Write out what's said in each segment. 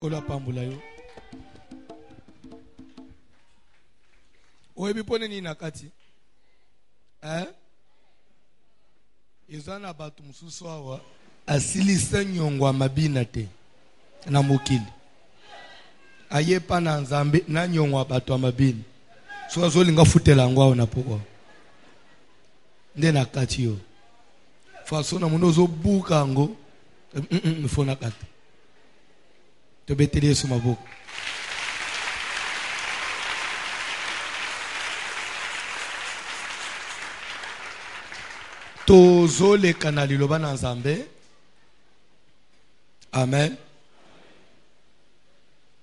Ola pambula yo. Oebi pone ni nakati. Izana batu mususu awa asilisa nyongwa mabina te na mokili. Ayepa na nzambe na nyongwa batu amabini. So azolinga futela ngwa na poko. Nde nakati yo. Faso na muno zo buka ngo. Mfona kati. To betele Yesu maboko. Tozole kanali loba na nzambe. Amen.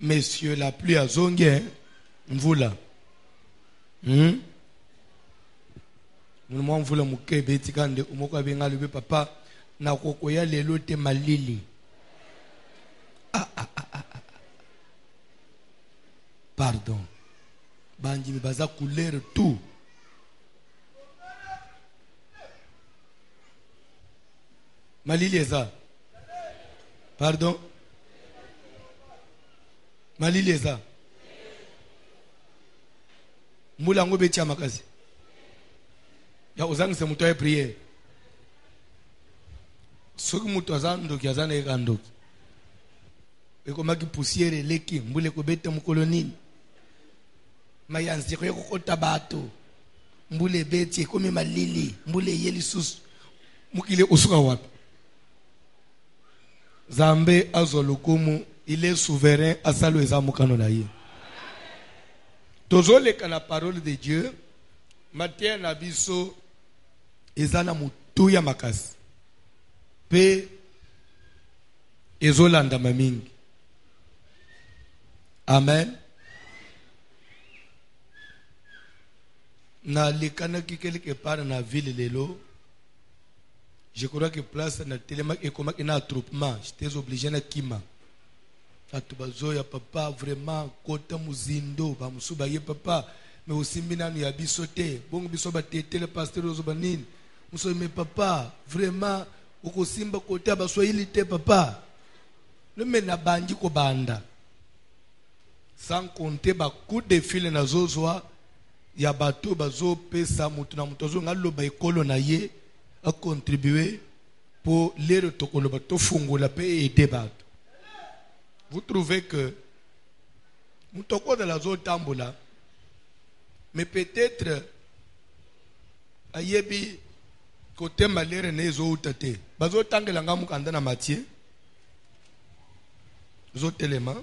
Messieurs, la pluie a zongue, mvula. Mwana mvula mukebe tikande umoko abenga lube papa na koko ya lelo te malili. Pardon. Banji baza couleur tout. Malili eza. Pardon. Malili eza. Mula ngo betia makasi. Ya uzangi se muto ya prière. Soki muto azando ki azana ekando. Eko maki poussière leki mbule ko bete mukolo nini. Mayanzi ko yokota bato. Mbule beti komi malili, mbule yeli sus. Mukile usuka wapi? Zambe azolukumu, il est souverain asalo ezamukano na ye. Tozoleka na parole de Dieu. Matin na biso ezana mutuya makasi. Pe ezolanda mamingi. Amen. Na lekana ki quelque part na ville lelo. Je crois que place na téléma et comme na attroupement, j'étais obligé na kima. Fatubazo ya papa vraiment kota muzindo ba musuba ye papa mais aussi minanu ya bisote bongo bisoba tete le pasteur ozobanini muso me papa vraiment ukosimba kota ba swahili te papa le mena banji ko banda sans compter ba coup de fil na zozwa ya bato bazo pesa mutu na mutu zo ngalo ba ekolo na ye a contribué pour les retours bato fungula pe aider bato. Vous trouvez que mutoko de la zone tambola mais peut-être ayebi côté malere nezo utate bazo tangela ngamu kanda na Mathieu zo telema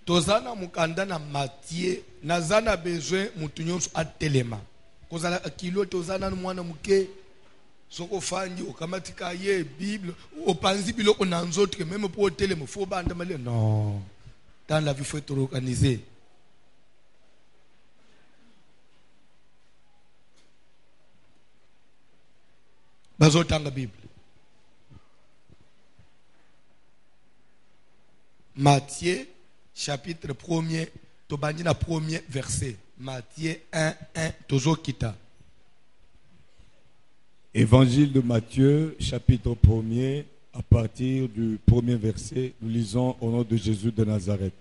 tozana mukanda na Mathieu nazana besoin mutunyonso atelema kozala kilo tozana mwana muke soko fanji okamatika ye bible opanzi biloko na nzoto que même pour telema faut banda male non dans la vie faut être organisé. Bazotanga bible Matthieu chapitre 1er, Tobandina premier verset. Matthieu 1:1, Tozo Kita. Évangile de Matthieu, chapitre 1er, à partir du premier verset, nous lisons au nom de Jésus de Nazareth.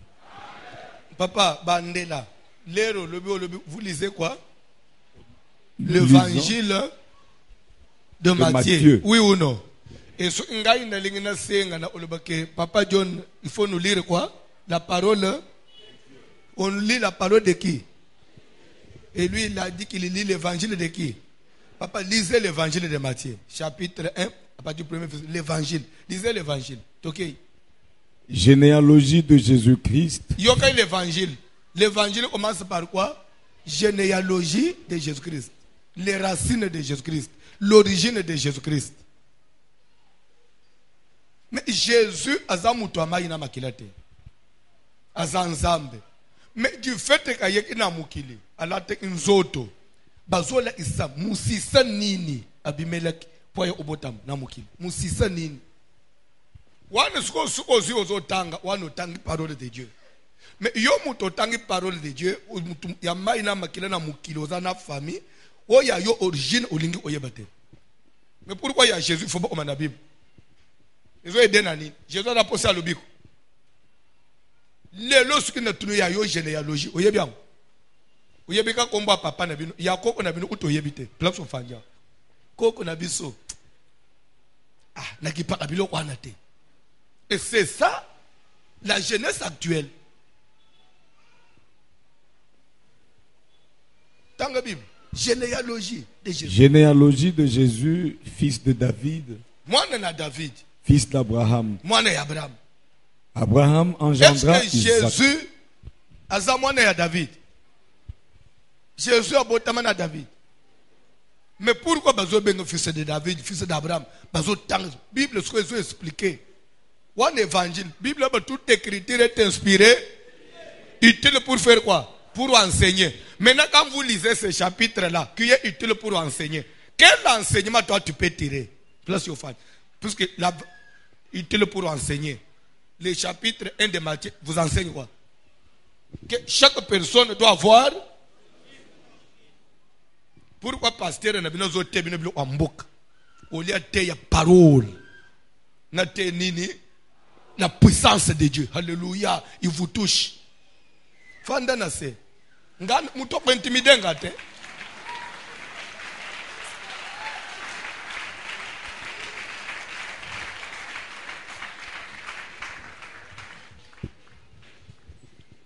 Papa, Bandela, l'héros, vous lisez quoi? L'évangile de Matthieu. Oui ou non? Et ce que Papa John, il faut nous lire quoi? La parole, on lit la parole de qui? Et lui, il a dit qu'il lit l'évangile de qui? Papa, lisez l'évangile de Matthieu, chapitre 1, à partir du premier verset. L'évangile. Lisez l'évangile. Ok. Généalogie de Jésus-Christ. Yoka l'évangile. L'évangile commence par quoi? Généalogie de Jésus-Christ. Les racines de Jésus-Christ. L'origine de Jésus-Christ. Mais Jésus a zamutu amaina makilate. Azanzambe. Mais du fait que yeki na mukili alate inzoto bazola isa musisa nini Abimeleki poye obotam na mukili musisa nini wana suko zi ozotanga wana otangi parole de Dieu. Mais yo muto otangi parole de Dieu ya mai na makila na mukilo za na famille oya yo origine olingi oyebate. Mais pourquoi il y a Jésus faut pas na Bible? Ils ont aidé nani. Jésus a posé à l'obiko. Les lorsque na tunu ya yo généalogie oyebiango. Oyebika komba papa na bino ya koko na bino utoyebite. Place ofanja. Koko na biso. Na ki pa bilo kwana te. Et c'est ça la jeunesse actuelle. Dans la Bible, généalogie de Jésus. Généalogie de Jésus, fils de David. Moi, na David. Fils d'Abraham. Moi, na Abraham. Abraham engendra Est-ce que Isaac. Jésus a moi na David? Jésus a botamé na David. Mais pourquoi bazo bengo fils de David, fils d'Abraham? Bazo tang Bible ce que je expliqué. One évangile, Bible toute écriture est inspirée, utile pour faire quoi? Pour enseigner. Maintenant quand vous lisez ce chapitre là, qui est utile pour enseigner, quel enseignement toi tu peux tirer? Place your fan. Puisque là utile pour enseigner. Le chapitre 1 de Matthieu vous enseigne quoi? Que chaque personne doit avoir. Pourquoi pasteur n'a pas zoté bien bien en bouc? Au lieu de la parole, na te nini, la puissance de Dieu. Alléluia, il vous touche. Fanda na se, ngan muto ko intimider ngate.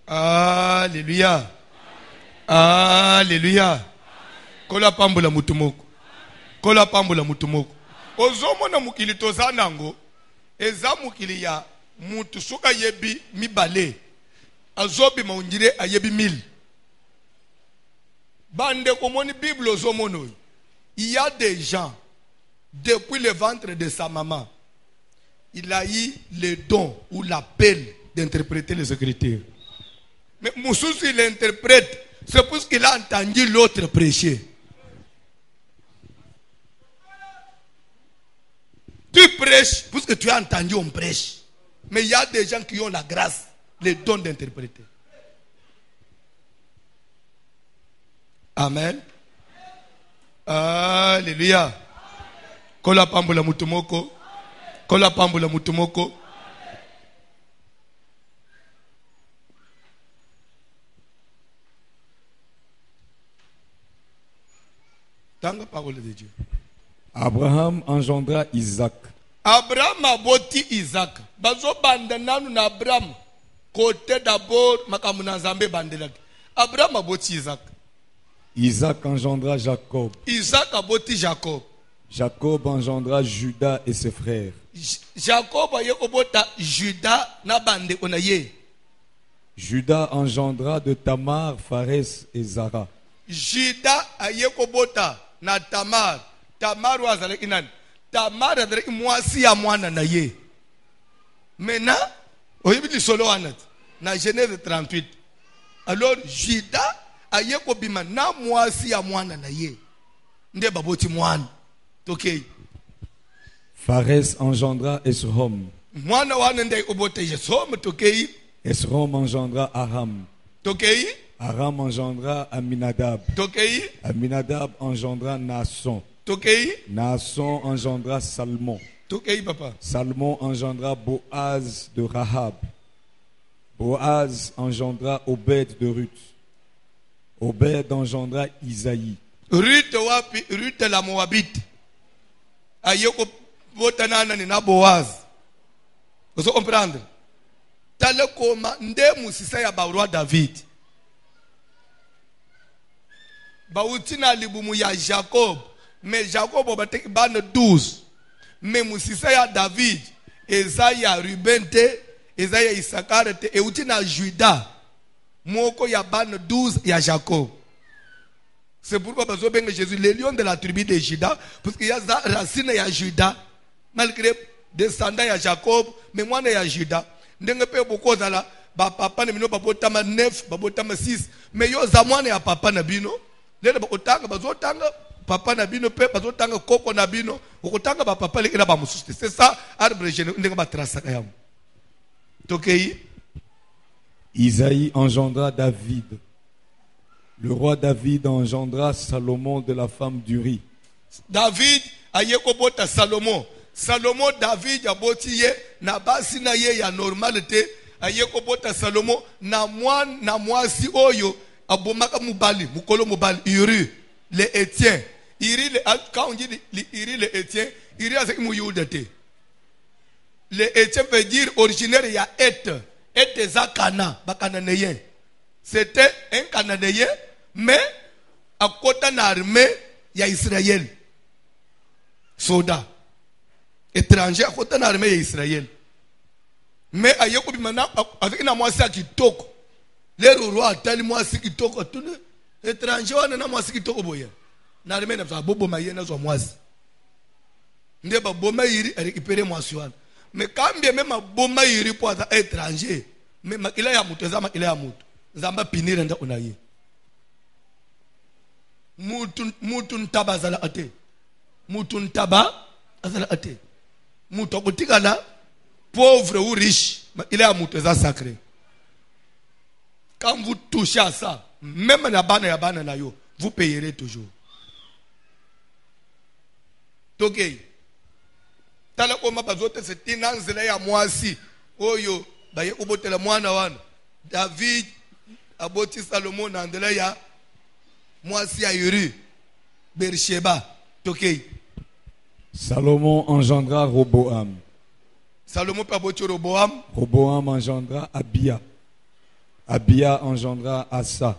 Alléluia, alléluia. Kola pambola mutumoko. Kola pambola mutumoko. Ozomo na mukili tozanango. Eza mukili ya mutu suka yebi mibale. Azobi maunjire ayebi mil. Bande komoni Bible ozomo no. Il y a des gens depuis le ventre de sa maman. Il a eu le don ou l'appel d'interpréter les Écritures. Mais Moussous il interprète. C'est parce qu'il a entendu l'autre prêcher. Tu prêches parce que tu as entendu on prêche. Mais il y a des gens qui ont la grâce, le don d'interpréter. Amen. Alléluia. Kola pambula mutumoko. Kola pambula mutumoko. Dans la parole de Dieu. Abraham engendra Isaac. Abraham a boti Isaac. Bazo bandananu na Abraham. Côté d'abord, makamuna zambe bandelak. Abraham a boti Isaac. Isaac engendra Jacob. Isaac a boti Jacob. Jacob engendra Judas et ses frères. Jacob a yekobota Judas na bande onaye. Judas engendra de Tamar, Pharès et Zara. Judas a yekobota na Tamar. Tamar wazaleki nani? Tamar azaleki mwasi ya mwana na ye. Maintenant, oyebi solo anat na Genèse 38. Alors Judas a yekobima na mwasi ya mwana na ye. Nde baboti mwana. Tokei. Pharès engendra Esrom. Mwana wana nde obote Esrom tokei. Esrom engendra Aram. Tokei. Aram engendra Aminadab. Tokei. Aminadab engendra Naasson. Tokei. Naasson engendra Salmon. Tokei papa. Salmon engendra Boaz de Rahab. Boaz engendra Obed de Ruth. Obed engendra Isaïe. Ruth wapi? Ruth la Moabite. Ayeko botanana ni na Boaz. Vous comprenez? Tale koma nde musisa ya barwa David. Bauti na libumu ya Jacob. Mais Jacob obateki bane 12. Mais musisa ya David. Esaïa Rubente. Esaïa Isakar te. Euti na Juda. Moko ya bane 12 ya Jacob. C'est pourquoi Jésus, le lion de la tribu de Juda, parce qu'il y a la racine de Juda, malgré descendant de Jacob, mais moi de Juda. Ndenge pe beaucoup zala, ba papa ne bino ba botama 9, ba botama 6, mais yo za mwana ya papa na bino, le ba otanga ba zotanga papa na bino pe bazotanga koko na bino okotanga ba papa leki na ba mususu. C'est ça arbre généalogique ndenge ba trasaka yango. Tokei Isaïe engendra David. Le roi David engendra Salomon de la femme d'Uri. David ayeko bota Salomon. Salomon David aboti ye na basi na ye ya normalité ayeko bota Salomon na mwasi oyo abomaka mubali mukolo mubali Uri le Étien. Uri le quand on dit Uri le Étien, Uri c'est mu Yudate. Le Étien veut dire originaire ya Et Zakana, Bakananéen. C'était un Cananéen, mais à côté de l'armée, il y a Israël. Soldat. Étranger, à côté de l'armée, il y a Israël. Mais à Yoko Bimana, avec une moitié qui toque. Les rois, tel moitié qui toque. Étranger, on a moitié qui toque. L'armée n'a pas bobo maïen, n'a pas moitié. N'est pas bobo maïri, récupérer moitié. Mais quand bien même bomba yiri pour être étranger, mais il a mutu zama il a mutu zamba pinir nda unaye mutu ntaba zala ate mutu ntaba azala ate mutu okotikala pauvre ou riche, il a mutu za sacré. Quand vous touchez à ça, même na bana ya bana na yo, vous payerez toujours. Tokei tala koma bazote setina nzela ya mwasi oyo baye kubotela mwana wana David aboti Salomon na ndela ya mwasi ya Uri Bersheba. Tokei Salomon engendra Roboam. Salomon pa boti Roboam. Roboam engendra Abia. Abia engendra Asa.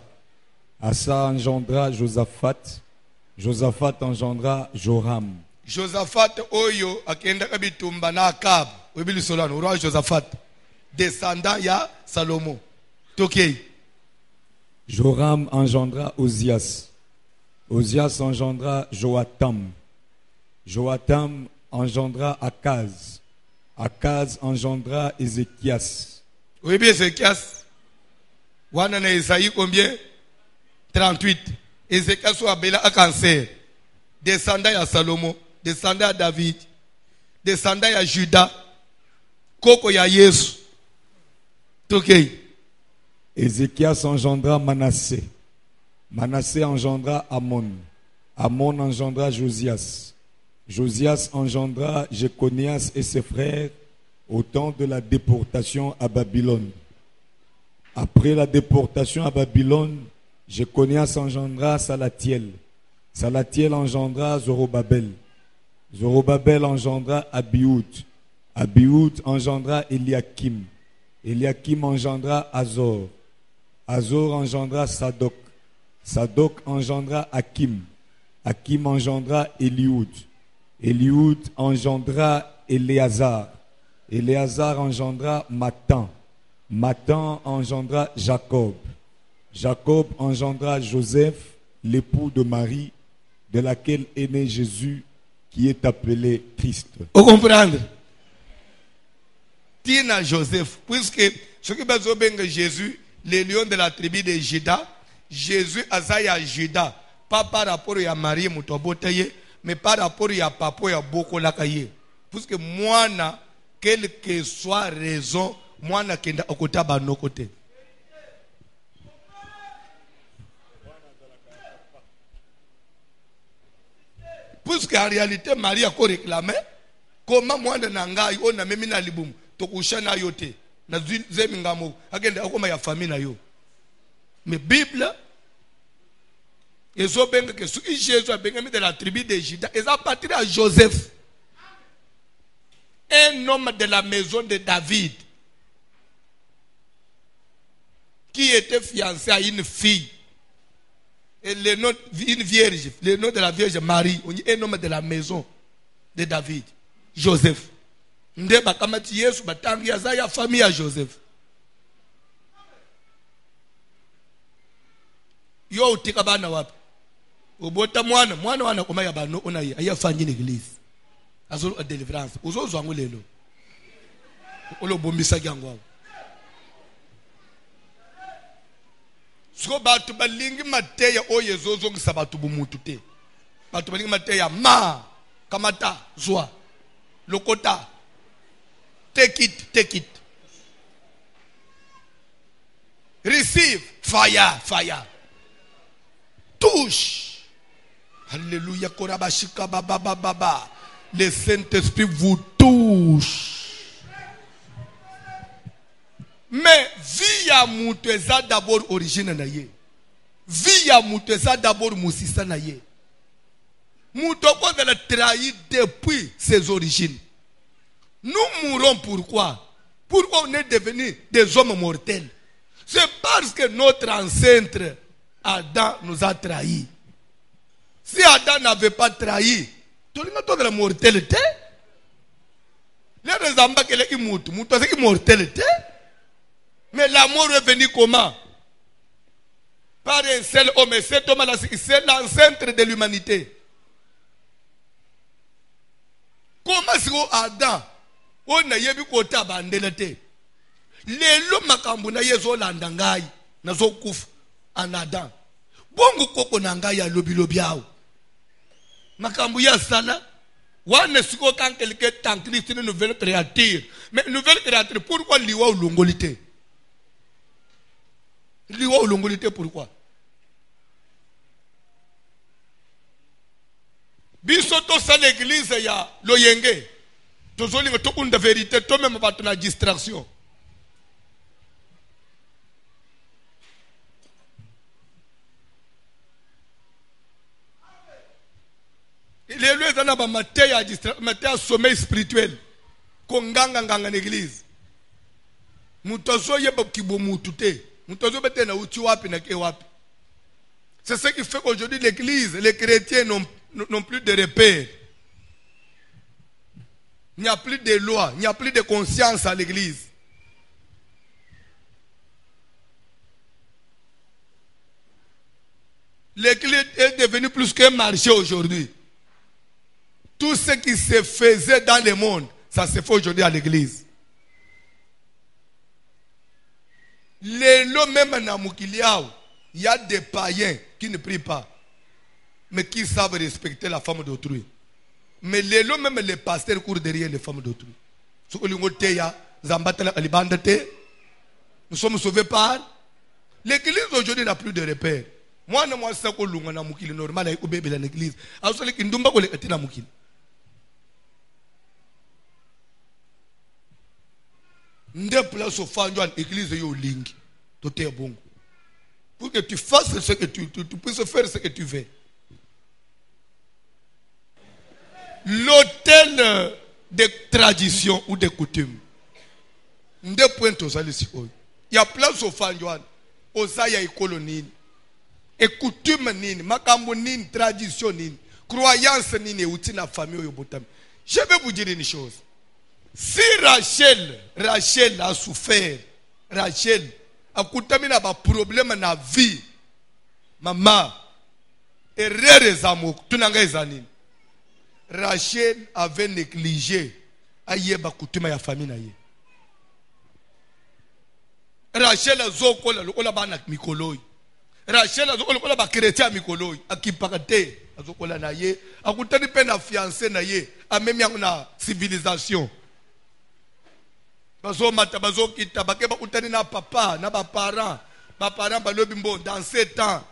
Asa engendra Josaphat. Josaphat engendra Joram. Josaphat oyo akenda kabitumba na Akab. Webili solano roi Josaphat descendant ya Salomon. Tokei Joram engendra Ozias. Ozias engendra Joatam. Joatam engendra Akaz. Akaz engendra Ézéchias. Webi Ézéchias wana na Isaïe combien 38. Ézéchias ou abela a cancer. Descendant ya Salomon, descendant ya David, descendant ya Judas, koko ya Yesu. Tokei Ézéchias engendra Manassé. Manassé engendra Amon. Amon engendra Josias. Josias engendra Jéconias et ses frères au temps de la déportation à Babylone. Après la déportation à Babylone, Jéconias engendra Salatiel. Salatiel engendra Zorobabel. Zorobabel engendra Abioud. Abioud engendra Eliakim. Eliakim engendra Azor. Azor engendra Sadok. Sadok engendra Hakim. Hakim engendra Eliud. Eliud engendra Éléazar. Éléazar engendra Matan. Matan engendra Jacob. Jacob engendra Joseph, l'époux de Marie, de laquelle est né Jésus, qui est appelé Christ. Vous comprenez? Tina Joseph, puisque ce qui va Jésus, le lion de la tribu de Juda, Jésus azaya Juda, pas par rapport à Marie Moutoboteye, mais par rapport à papa ya Boko Lakaye. Puisque moi, quelle que soit raison, moi, na kenda okota ba no côté. Puisque en réalité, Marie a réclamé, comment moi de Nangaï, on a même na libum, tokusha na yote, na zemingamo, agenda akoma ya famille na yo. Mais Bible, ils ont bien que ce qui Jésus a bien mis de la tribu de Juda, ils ont parti à Joseph, un homme de la maison de David, qui était fiancé à une fille. Et le nom d'une vierge, le nom de la vierge Marie, on dit un homme de la maison de David, Joseph. Nde bakamati Yesu batangi ya famille à Joseph. Yo utika bana wapi? Ubota mwana wana koma ya bano onaye ayafanyi l'église. Azolo délivrance. Uzo zwangu lelo. Olo bombisa kyangwa. Siko batu balingi mateya oyezozo ngisabatu bumutu te. bato balingi mateya ma kamata zwa lokota take it receive fire touche alléluia korabashika baba le Saint-Esprit vous touche. Mais vie ya mutu eza d'abord origine na ye. Vie ya mutu eza d'abord musisa na ye. Mutu a trahi depuis ses origines. Nous mourons pourquoi? Pourquoi on est devenu des hommes mortels? C'est parce que notre ancêtre Adam nous a trahis. Si Adam n'avait pas trahi, tout le monde a la mortalité. Les raisons que les mutu c'est mortalité. Mais l'amour est venu comment? Par un seul homme. Et cet homme-là, c'est l'ancêtre de l'humanité. Comment est-ce que Adam, on a eu côté abandonné? Les lois makambu na yezo landangai na zo kuf en Adam. Bongo koko nangai ya lobi ao. Makambu ya sala. Wane siko quand quelqu'un t'encrit une nouvelle créature. Mais nouvelle créature, pourquoi liwa ou longolité? Liwa ou longolité, pourquoi? Bisoto sa l'église ya loyenge. Tozoli nga tokun de vérité, toi même pas ton distraction. Il est lui dans la matière à sommeil spirituel. Konganga nganga l'église. Mutozo yeba kibo mutute. Mutozo bete na uti wapi na ke wapi. C'est ce qui fait qu'aujourd'hui l'église, les chrétiens n'ont plus de repères. Il n'y a plus de loi, il n'y a plus de conscience à l'église. L'église est devenue plus qu'un marché aujourd'hui. Tout ce qui se faisait dans le monde, ça se fait aujourd'hui à l'église. Les lots même à Mukiliao, il y a des païens qui ne prient pas, mais qui savent respecter la femme d'autrui. Mais les lots même les pasteurs courent derrière les femmes d'autrui. Nous sommes sauvés par l'église aujourd'hui n'a plus de repères. Moi, je sais que je suis normal avec l'église. Je sais que je suis normal. Nde place au fond de l'église yo ling. Tout est bon. Pour que tu fasses ce que tu puisses faire ce que tu veux. L'hôtel de tradition ou de coutume. Nde point aux alisi. Il y a place au fond de osaya écolonie. Et coutume nini, makambo nini, tradition nini, croyance nini, outil na famille yo botam. Je vais vous dire une chose. Si Rachel a souffert, Rachel a coûté na ba problème na vie, maman, erreur zamouk, tunanga ezanini. Rachel avait négligé ayeba coutume ya famille na ye. Rachel a zokola lokola bana mikoloi. Rachel a zokola ba chrétien mikoloi, akipakate azokola na ye, akutani pe na fiancé na ye, a même na civilisation. Bazo mata bazo kita bakeba utani na papa na ba parents balobi mbo dans 7 ans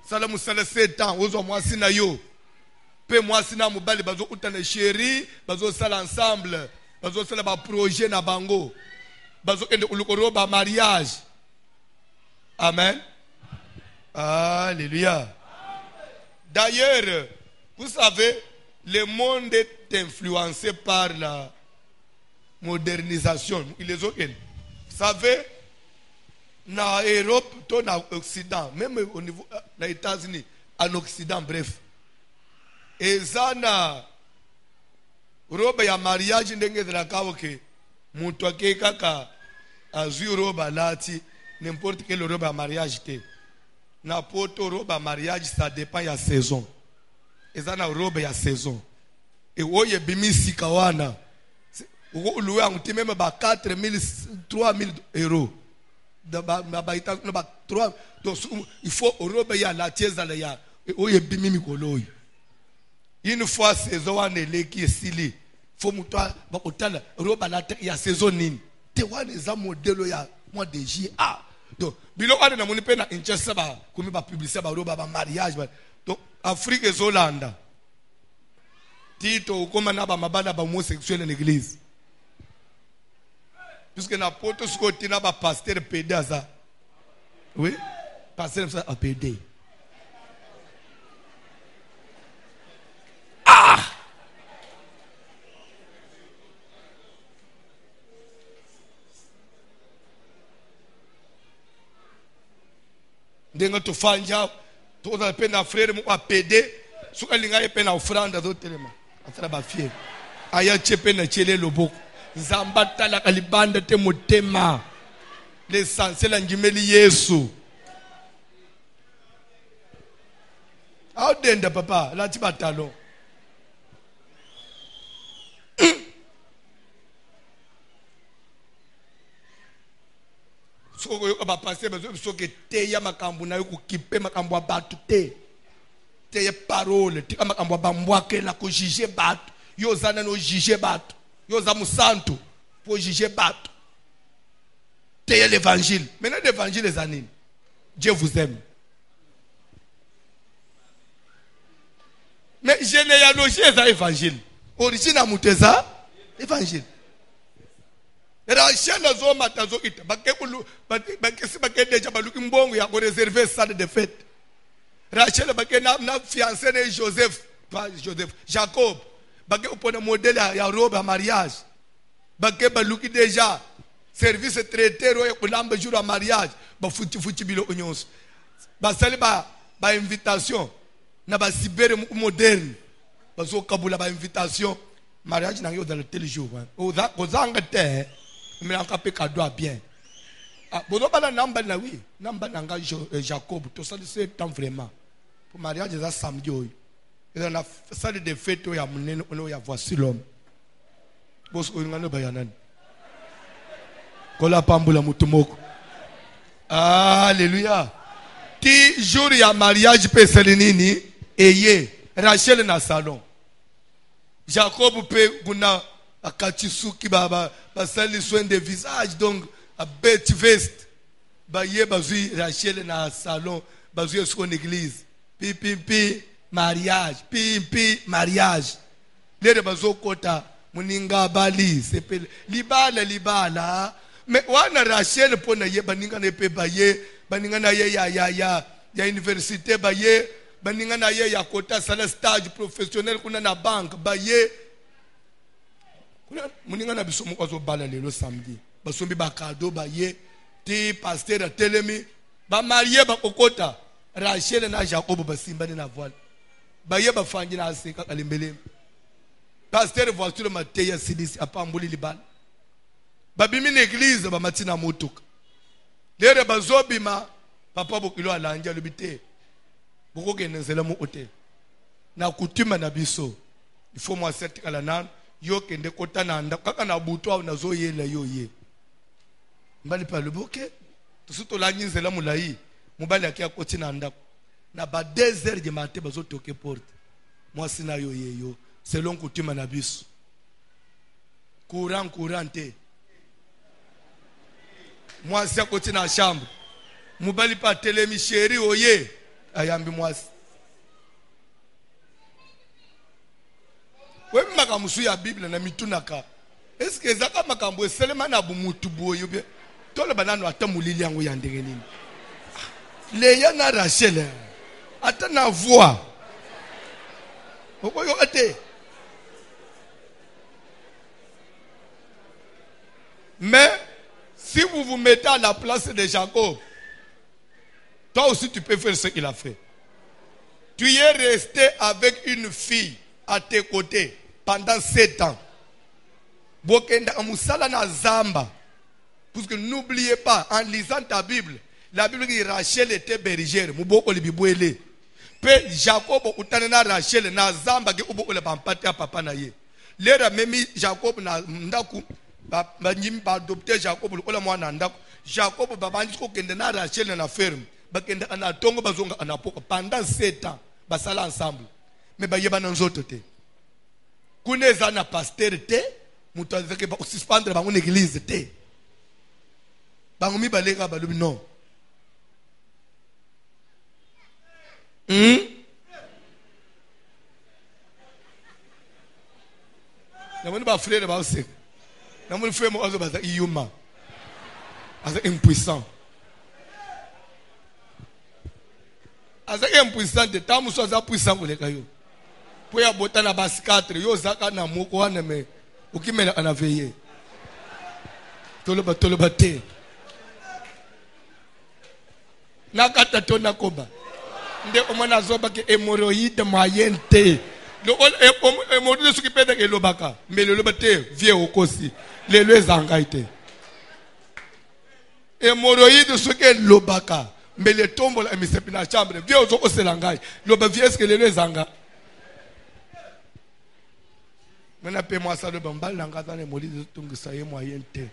sala musala 7 ans ozo mwasi na yo pe mwasi na mobali bazo utana chéri bazo sala ensemble bazo sala ba projet na bango bazo kende ulukoro ba mariage. Amen. Alléluia. D'ailleurs, vous savez, le monde est influencé par la modernisation. Vous savez, dans l'Europe, dans l'Occident, même au niveau des États-Unis, en Occident, bref. Et ça, na robe ya mariage ndenge de la kawoke, mutu akeka azui robe lati n'importe quelle robe à mariage te. Na poto robe à mariage ça dépend ya saison. Et ça na robe ya saison. Et oye bimisi kawana. Loué en même 4 000, 3 000 euros. Il faut robe ya la tièse à la ya. Et bimimi koloi. Une fois saison wana eleki esili faut mutwa bakotala roba la ya saison nini te wana eza modelo ya mois de juillet donc biloko wana namoni pe na Kinshasa ba komi ba publicité ba roba ba mariage ba donc Afrique ezolanda tito ukoma na ba mabana ba homosexuel en église puisque na poto skoti na ba pasteur PD aza oui pasteur ça a PD ndenga tofanja toza pe na frère mo apede suka linga ye pe na offrande zo telema atala ba fier aya chepe na chele loboko nzamba tala kalibanda te motema l'essentiel angimeli Yesu audenda papa la ti batalo soko yo ba passer besoin soki te ya makambo na yo ko kipe makambo abatu te ya parole te makambo bambwake la ko juger batu yo zana no juger batu yo za musantu pour juger batu te ya l'évangile maintenant l'évangile est anine Dieu vous aime mais généalogie est l'évangile origine a muteza évangile Rachel zo matazo ita bakekulu bakesi bakedeja baluki mbongo ya ko réserver salle de fête Rachel bakena na fiancé de Joseph pas Joseph Jacob bake upona modèle ya robe ya mariage bake baluki déjà service traiteur ya kulamba jour ya mariage ba futi bilo onyonso basali ba invitation na ba cyber moderne bazo kabula ba invitation mariage na yo dans le tel jour o zanga te mais encore pe cadeau bien bono bala namba na oui namba nanga Jacob to ça c'est temps vraiment pour mariage ça samedi oyo et on a salle de fête ya munene ono ya voici l'homme boss ko ngano bayanani kola pambula mutumoko alléluia ti jour ya mariage pe selinini eye Rachel na salon Jacob pe kuna akachisuki baba basali soin de visage donc a bête veste baye bazui Rachel na salon bazui son église pi mariage lere bazokota muninga bali sepele libala mais wana Rachel pona ye baninga ne pe baye baninga na ye ya université baye baninga na ye ya kota sala stage professionnel kuna na banque baye muninga na biso moko zo bala lelo samedi basombi ba cadeau baye ti pasteur telemi ba marié ba kokota Rachel na Jacob basimba na voile baye ba fangi na aseka kalimbele pasteur voiture mateya sidisi apambuli libala babimi na église ba matina motuka lere bazobima papa bokilo alanja lubite boko kenenzela mu hotel na kutuma na biso il faut moi certificat nan yo kende kota na nda kaka na buto au nazo yela yo ye mbali pa luboke tusuto la nyinzela mulai mubali akia koti na nda na ba 2h du matin bazo toke porte moi sina yo ye yo selon kutuma na biso courante moi si akoti na chambre mubali pa telemi chéri oye ayambi moi we makamusu ya Bible na mitunaka est-ce que zaka makambo eselema na bumutu boyo be tole banano atamulili yango ya ndenge nini Leya na Rachel ata na voix okoyo ate mais si vous vous mettez à la place de Jacob, toi aussi tu peux faire ce qu'il a fait. Tu es resté avec une fille à tes côtés pendant 7 ans. Bokenda amusala na zamba. Parce que n'oubliez pas, en lisant ta Bible, la Bible dit Rachel était bergère. Muboko libibwele. Pe Jacob utane na Rachel na zamba ge uboko le bampate papa na ye. Lera memi Jacob na ndaku ba nyim ba adopter Jacob lokola mwana ndako. Jacob babanji ko kende na Rachel na ferme. Bakenda ana tongo bazonga anapoka pendant 7 ans basala ensemble. mais bayeba na nzoto te. Kuneza na pasteur te, mutu azeke ba suspendre bango na église te. Bango mi balega balobi non. Namoni ba frère ba oseka. Namoni frère mo azo baza iyuma. Aza impuissant. Aza impuissant de tamu so aza puissant koleka yo. Po ya bota na bas 4 yo zaka na moko wana me ukimela ana veiller. Toloba te. Nakata to nakoba. Nde omana zoba ke hémorroïde moyenne te. Le hémorroïde ce qui peut être lobaka, mais le lobate vie okosi. Le ezanga ite. Hémorroïde ce que lobaka, mais le tombe la misepi na chambre, vie ozo oselangai. Loba vie ce que le ezanga. Mena pe moi ça de bambal nanga za hémorroïde tungisa ye moyenne te.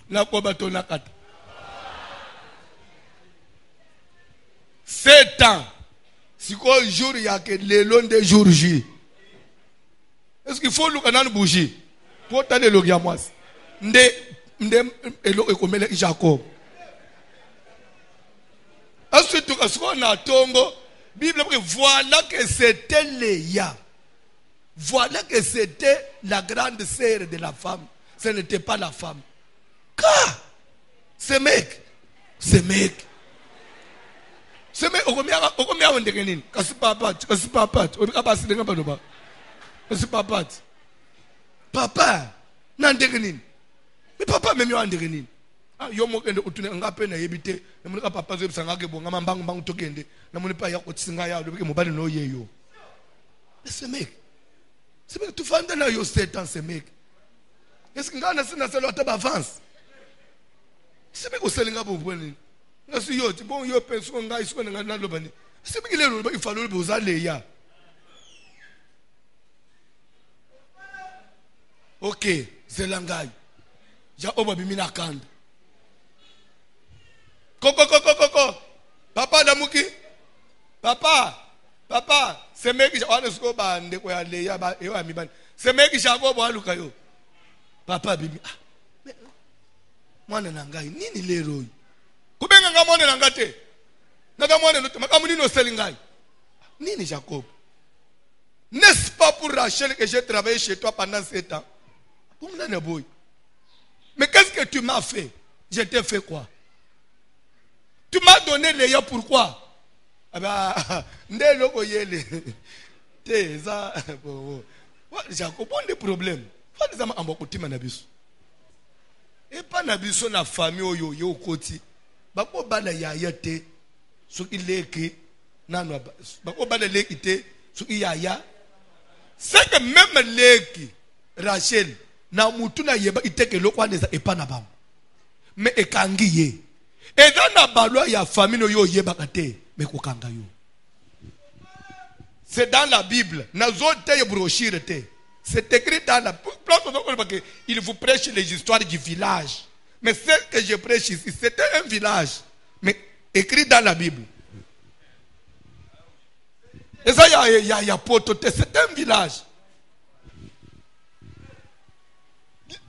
La kobato nakata 7 ans siko jour ya ke le long de jour J. Est-ce qu'il faut luka nan bougie pour tane lo ya mwasi nde elo ekomele Jacob. Ensuite quand na tongo Bible dit voilà que c'était Léa. Voilà que c'était la grande sœur de la femme. Ce n'était pas la femme. Car ce mec, okomia ondekenini kasi papa, papa na ndekenini, mais papa même yo ndekenini. Ah yo mo kende utune ngape na yebite, na mulika papa zo bisanga ke bonga mbangu tokende, na mulipa ya kotsinga ya lobike mobali no yeyo. Ce mec tu fanda na yo 7 ans ce mec. Est-ce que ngana sina selo ataba avance? C'est bien que vous allez vous voir. Si bon yo penso nga iso nga na lobani. C'est bien que le il faut le boza leya. OK, c'est langai. Ja oba bimina kanda. Koko. Papa damuki. Papa, c'est mec qui on est ba ndeko ya leya ba yo amibani. C'est mec qui jago bo aluka yo. Papa bimi. Mwana nangai nini lero kubenga ngamone nangate nagamone makamuni no selingai nini Jacob. N'est-ce pas pour Rachel que j'ai travaillé chez toi pendant 7 ans? Pour me boy. Mais qu'est-ce que tu m'as fait? Je t'ai fait quoi? Tu m'as donné Léa pourquoi? Ah bah ndelo yele te za Jacob on des problèmes. Fa des ama ambokutima na biso. Et pas na biso na famille oyo yo koti bako bala ya yate soki leki nano bako bala leki te soki yaya c'est que même leki Rachel na mutu na yeba iteke lokwa neza epa na bango mais ekangi ye et dans na balwa ya famille oyo yeba kate mais ko kanga yo. C'est dans la Bible na zote ye brochure te. C'est écrit dans la... Il vous prêche les histoires du village. Mais ce que je prêche ici, c'était un village. Mais écrit dans la Bible. Et ça, il y a pototé. C'est un village.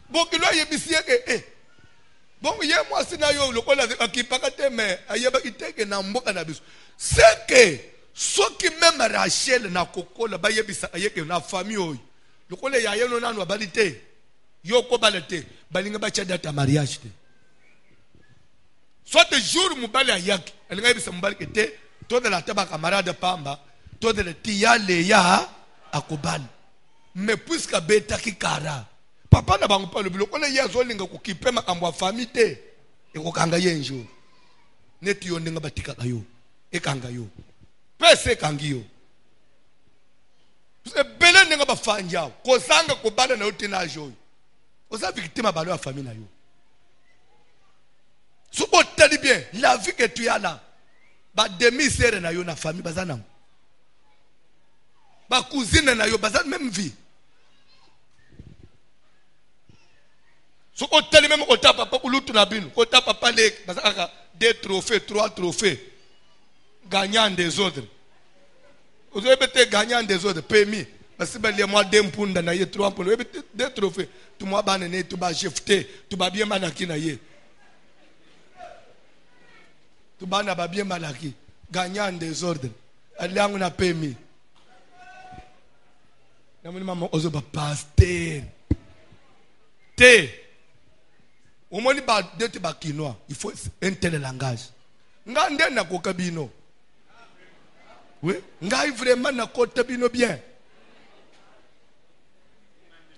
Bon, il y a des gens qui... Bon, il y a moi, c'est que ceux qui même Rachel na koko la bayebisa ayeke na famille. Le collègue y a un an ou balité. Yoko balité. Balinga bacha data mariage. Soit le jour mubali à yak. Elle n'a pas de mubali qui était. Toi de la tabac camarade pamba. Toi de la tia leya à Koban. Mais puisque beta ki kara. Papa n'a pas le bloc. On est hier zolinga qui peut ma amwa famille. Et ko kanga ye un jour. Neti yo nenga batika kayo. E kanga yo. Pese kangiyo. Bele nenga ba fanja ko sanga ko bana na utina joy oza victime balo ya famille na yo so otali bien la vie que tu as là ba demi sere na yo na famille bazana ba cousine na yo baza même vie. So ko tele même ko ta papa ko lutu na bino, ko ta papa le baza aka 2 trophées, 3 trophées gagnant des autres. Vous avez peut-être gagnant des autres permis parce que les mois d'impunda na ye 3 points, 2 trophées, tout moi banane tout ba jefté, tout ba bien manaki na ye. Tout ba na ba bien manaki, gagnant des ordres. Aliangu na permis. Na moni maman ozo ba pasteur. Te au moins ba dete ba kinois, il faut un tel langage. Nga ndé na ko kabino. Oui, nga vraiment na ko tabino bien.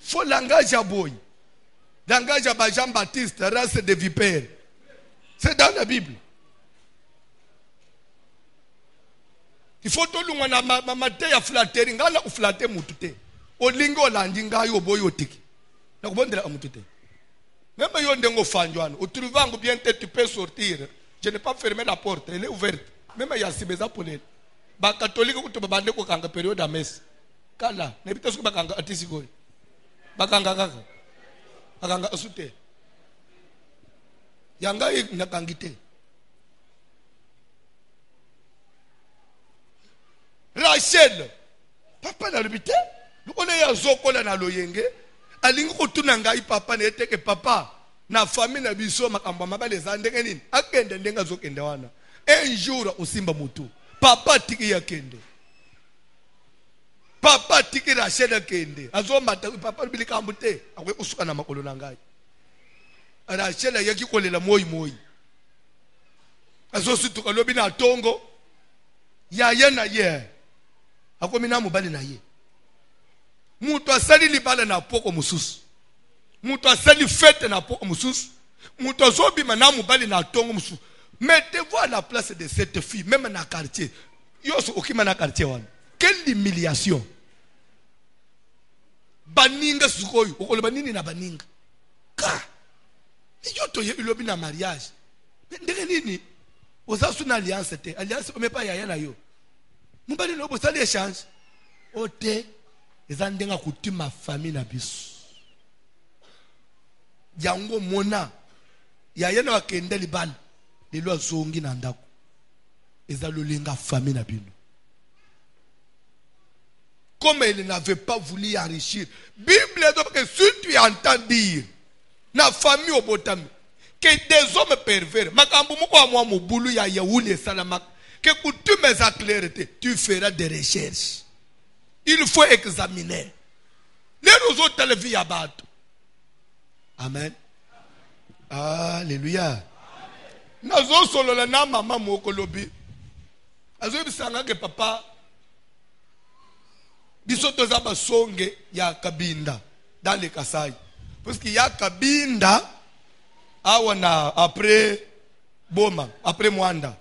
Faut langage à boy. Langage à Jean-Baptiste, race de vipères. C'est dans la Bible. Il faut tout le monde na mate ya flattery, nga na flatter mutute. O lingo landi nga yo boyo tiki. Na kubondela amutute. Même si on bien tu peux sortir. Je n'ai pas fermé la porte, elle est ouverte. Même si il y a pour les catholiques qui ont bande ko kanga période à messe. Kala, ne bito ko bakanga atisigo. Bakanga kaka. Bakanga asute. Yanga na kangite. Rachel, papa na lubite. On est à Zokola na loyenge. Alingi kutuna ngai papa na eteke papa na famille na biso makamba mabale za ndenge nini akende ndenga zokende wana un jour usimba mutu papa tiki ya kende papa tiki Rachel akende azomba papa bilika ambute akwe usuka na makolo na ngai Rachel yaki kolela moi azosituka lobi na tongo ya ye na ye akomina mobali na ye. Mutu asali libala na poko mususu. Mutu asali fête na poko mususu. Mutu azobi mana mubali na tongo mususu. Mettez-vous à la place de cette fille, même dans le quartier. Yoso okima na quartier wana. Quelle humiliation. Baninga sukoyo. Okolo nini na baninga. Ka. Yoto ye ulobi na mariage. Ndenge nini? Ozasu na alliance te. Alliance ome pa yaya na yo. Mubali no bosali échange. Ote. Ezandenga kutima famille na biso. Yango mona. Yaya na wakende libala. Lelo azongi na ndako. Ezalolenga famille na bino. Comme elle n'avait pas voulu enrichir. Bible dit que si tu entends dire na famille au botami que des hommes pervers, makambo moko amwa mobulu ya yaouli salamak, que coutume à clarté, tu feras des recherches. Il faut examiner. Les roseaux de la vie à battre. Amen. Alléluia. Nazo solo la na mama moko lobi. Azo bisanga ke papa bisoto za basonge ya Kabinda dans le Kasai. Parce qu'il y a Kabinda awana après Boma, après Mwanda,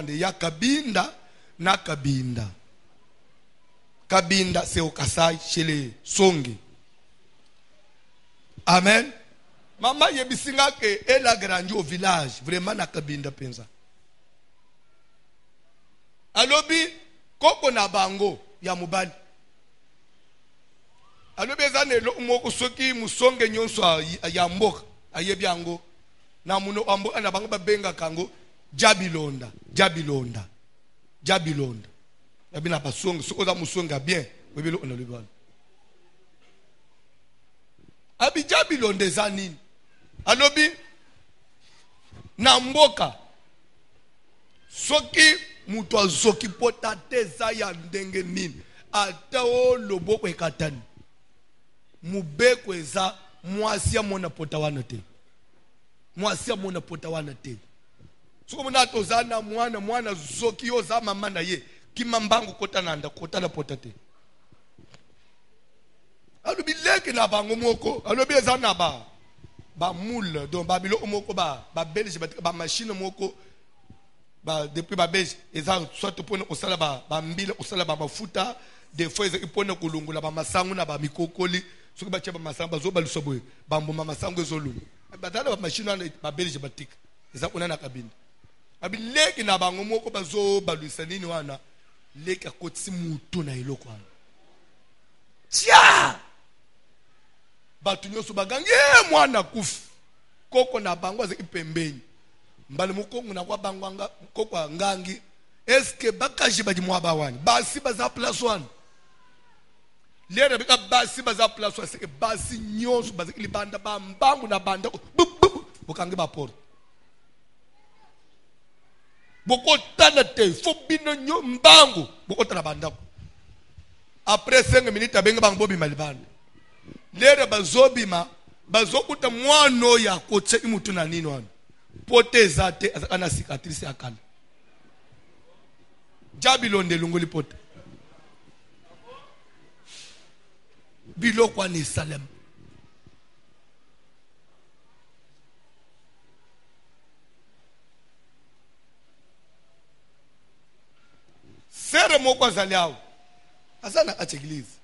il y a Kabinda na Kabinda. Kabinda c'est au Kasai chez les Songi. Amen. Maman yebisinga que elle a grandi au village, vraiment na Kabinda penza. Alobi koko na bango ya mubali. Alobi ezane lo moko soki musonge nyonso ya mboka ayebi yango na muno ambo na bango babenga kango Jabilonda. Yabina basonge soko za musonga bien webelo on le bal. Abi Jabilonda zanini. Alobi na mboka soki mutu azoki pota teza ya ndenge nini ata o loboko ekatani mubeko eza mwasi amona pota wana te. Mwasi amona pota wana te. Soko mona tozana mwana zoki yo za mama na ye kimambangu kota nanda kota la pota te. Alobi leke na bango moko alobi eza na ba moule donc babilo moko ba belge ba machine moko ba depuis ba belge eza soit pona osala ba mbila osala ba mafuta des fois eza ipona kulungula ba masangu na ba mikokoli soki ba cheba masangu bazo baluso boye ba mboma masangu ezolungu badala ba machine na ba belge batika eza kuna na Kabinda abi leki na bango moko bazo balusa nini wana leki akotisi mutu na eloko wana tia batu nyonso bagangi mwana kufi koko na bango azeki pembeni mbali mukongo na kwa bango koko ngangi eske bakaji baji mwaba wani basi baza place wani lere bika basi baza place wani seke basi nyonso bazeki libanda ba mbangu na banda bukangi ba porte boko tana te fo bino nyo mbangu boko tana banda après 5 minutes abenga bango bobi malibanda lere bazobima bazokuta mwano ya kotse imutu na nini wani pote zate ana cicatrice akala jabilonde lungoli pote biloko ni Salem sere moko azaliao asana at église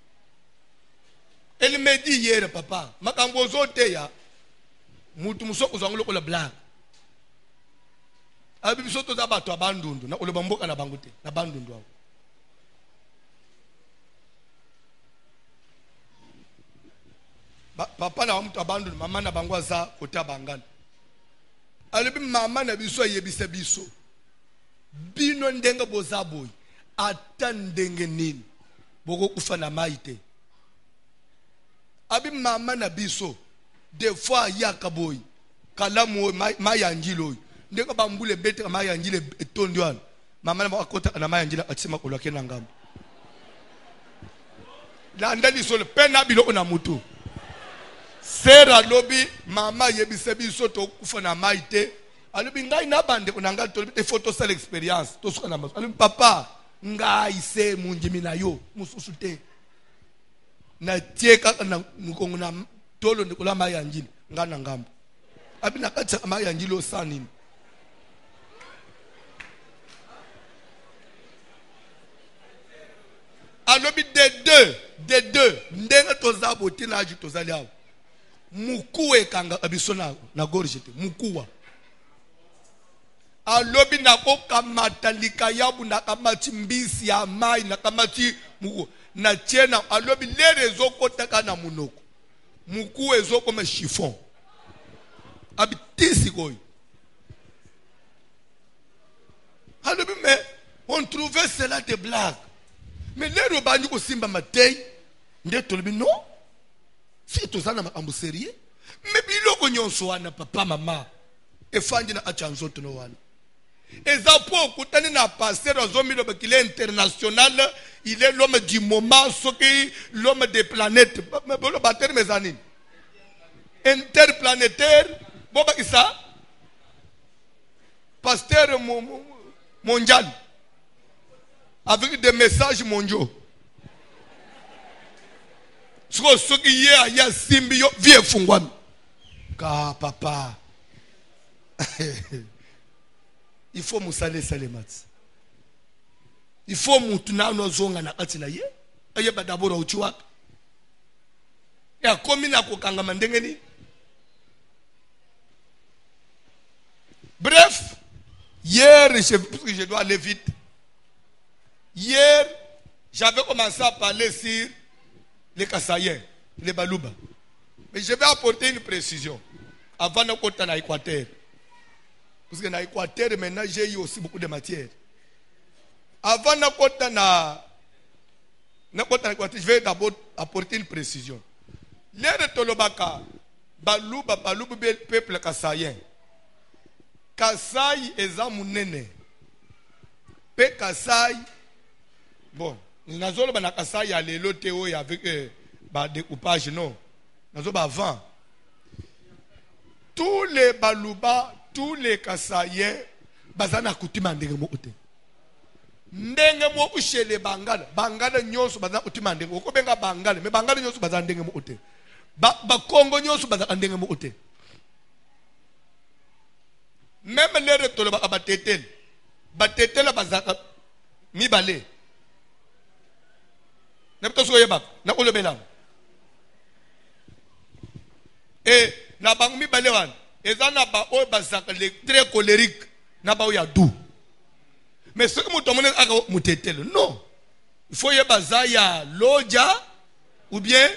elle me dit hier papa makambo zote ya mutu musoko zwangulo ko la blague abi bisoto za bato abandundu na oloba mboka na bango te na bandundu awo papa na mtu abandundu mama na bango za kota bangana alibi mama na biso yebisa biso bino ndenga boza boy ata ndenge nini boko kufa na maite abi mama na biso des fois yakaboy kalamu mayanjilo ndeko bambule bete mayanjile etondwana mama na akota na mayanjila atsema kolwake na ngambo la ndali solo pena bilo na mutu sera lobi mama yebise biso to kufa na maite alobi ngai na bande onanga to te photo sel experience to suka na maso alobi papa ngai se munjimi na yo mususu te na tieka na mukongo na tolo ndikola mayanjili ngana ngambo abi nakatsa mayanjili osanini alobi de deux ndenga toza boti na aju tozali awo mukuwe kanga abisona na gorge te mukuwa alobi na kokamata likayabu na kamati mbisi ya mai na kamati muku na tiena alobi lere zokotaka na munoko mukuwe zokoma chiffon abitisi koy alobi mais on trouvait cela des blagues mais lere banyu ko simba matei nde tolobi non si tozana makambo sérieux mais biloko nyonso wana papa mama efandi na achanzoto no wana ezapo kutani na pasteur ozomilo bakile international il est l'homme du moment soki l'homme des planètes bolo bater mezanine interplanétaire boba isa pasteur mondial avec des messages mondiaux ce qui est à Yasimbi, vieux fungwami. Car papa, il faut moussaler salemat. Il faut moutuna no zonga na katina ye. Aye badabora uchiwa. Ya komi na kokanga mandengeni. Bref, hier, je dois aller vite. Hier, j'avais commencé à parler sur les Kassaïens, les Balouba. Mais je vais apporter une précision. Avant de côté dans l'Équateur. Parce que dans l'Équateur, maintenant, j'ai eu aussi beaucoup de matière. Avant de côté dans l'Équateur, je vais d'abord apporter une précision. Les Tolobaka, Balouba, peuple Kassaïen. Kassaï est Zamounene. Pe Kassaï, bon. Nazolo ba nakasa ya lelo teo ya avec ba découpage non nazo ba avant tous les baluba tous les kasaye bazana kutima ndenge mo ote ndenge mo ushele bangala nyonso bazana kutima ndenge okobenga bangala me bangala nyonso bazana ndenge mo ote ba Congo nyonso bazana ndenge mo ote même les retolo ba batetel bazaka mibale na olobela et na bangu mibale wana eza na ba oyo bazaka très colérique na ba oyo doux mais ce que mutomone aka mutetelo non il faut yeba za ya loja ou bien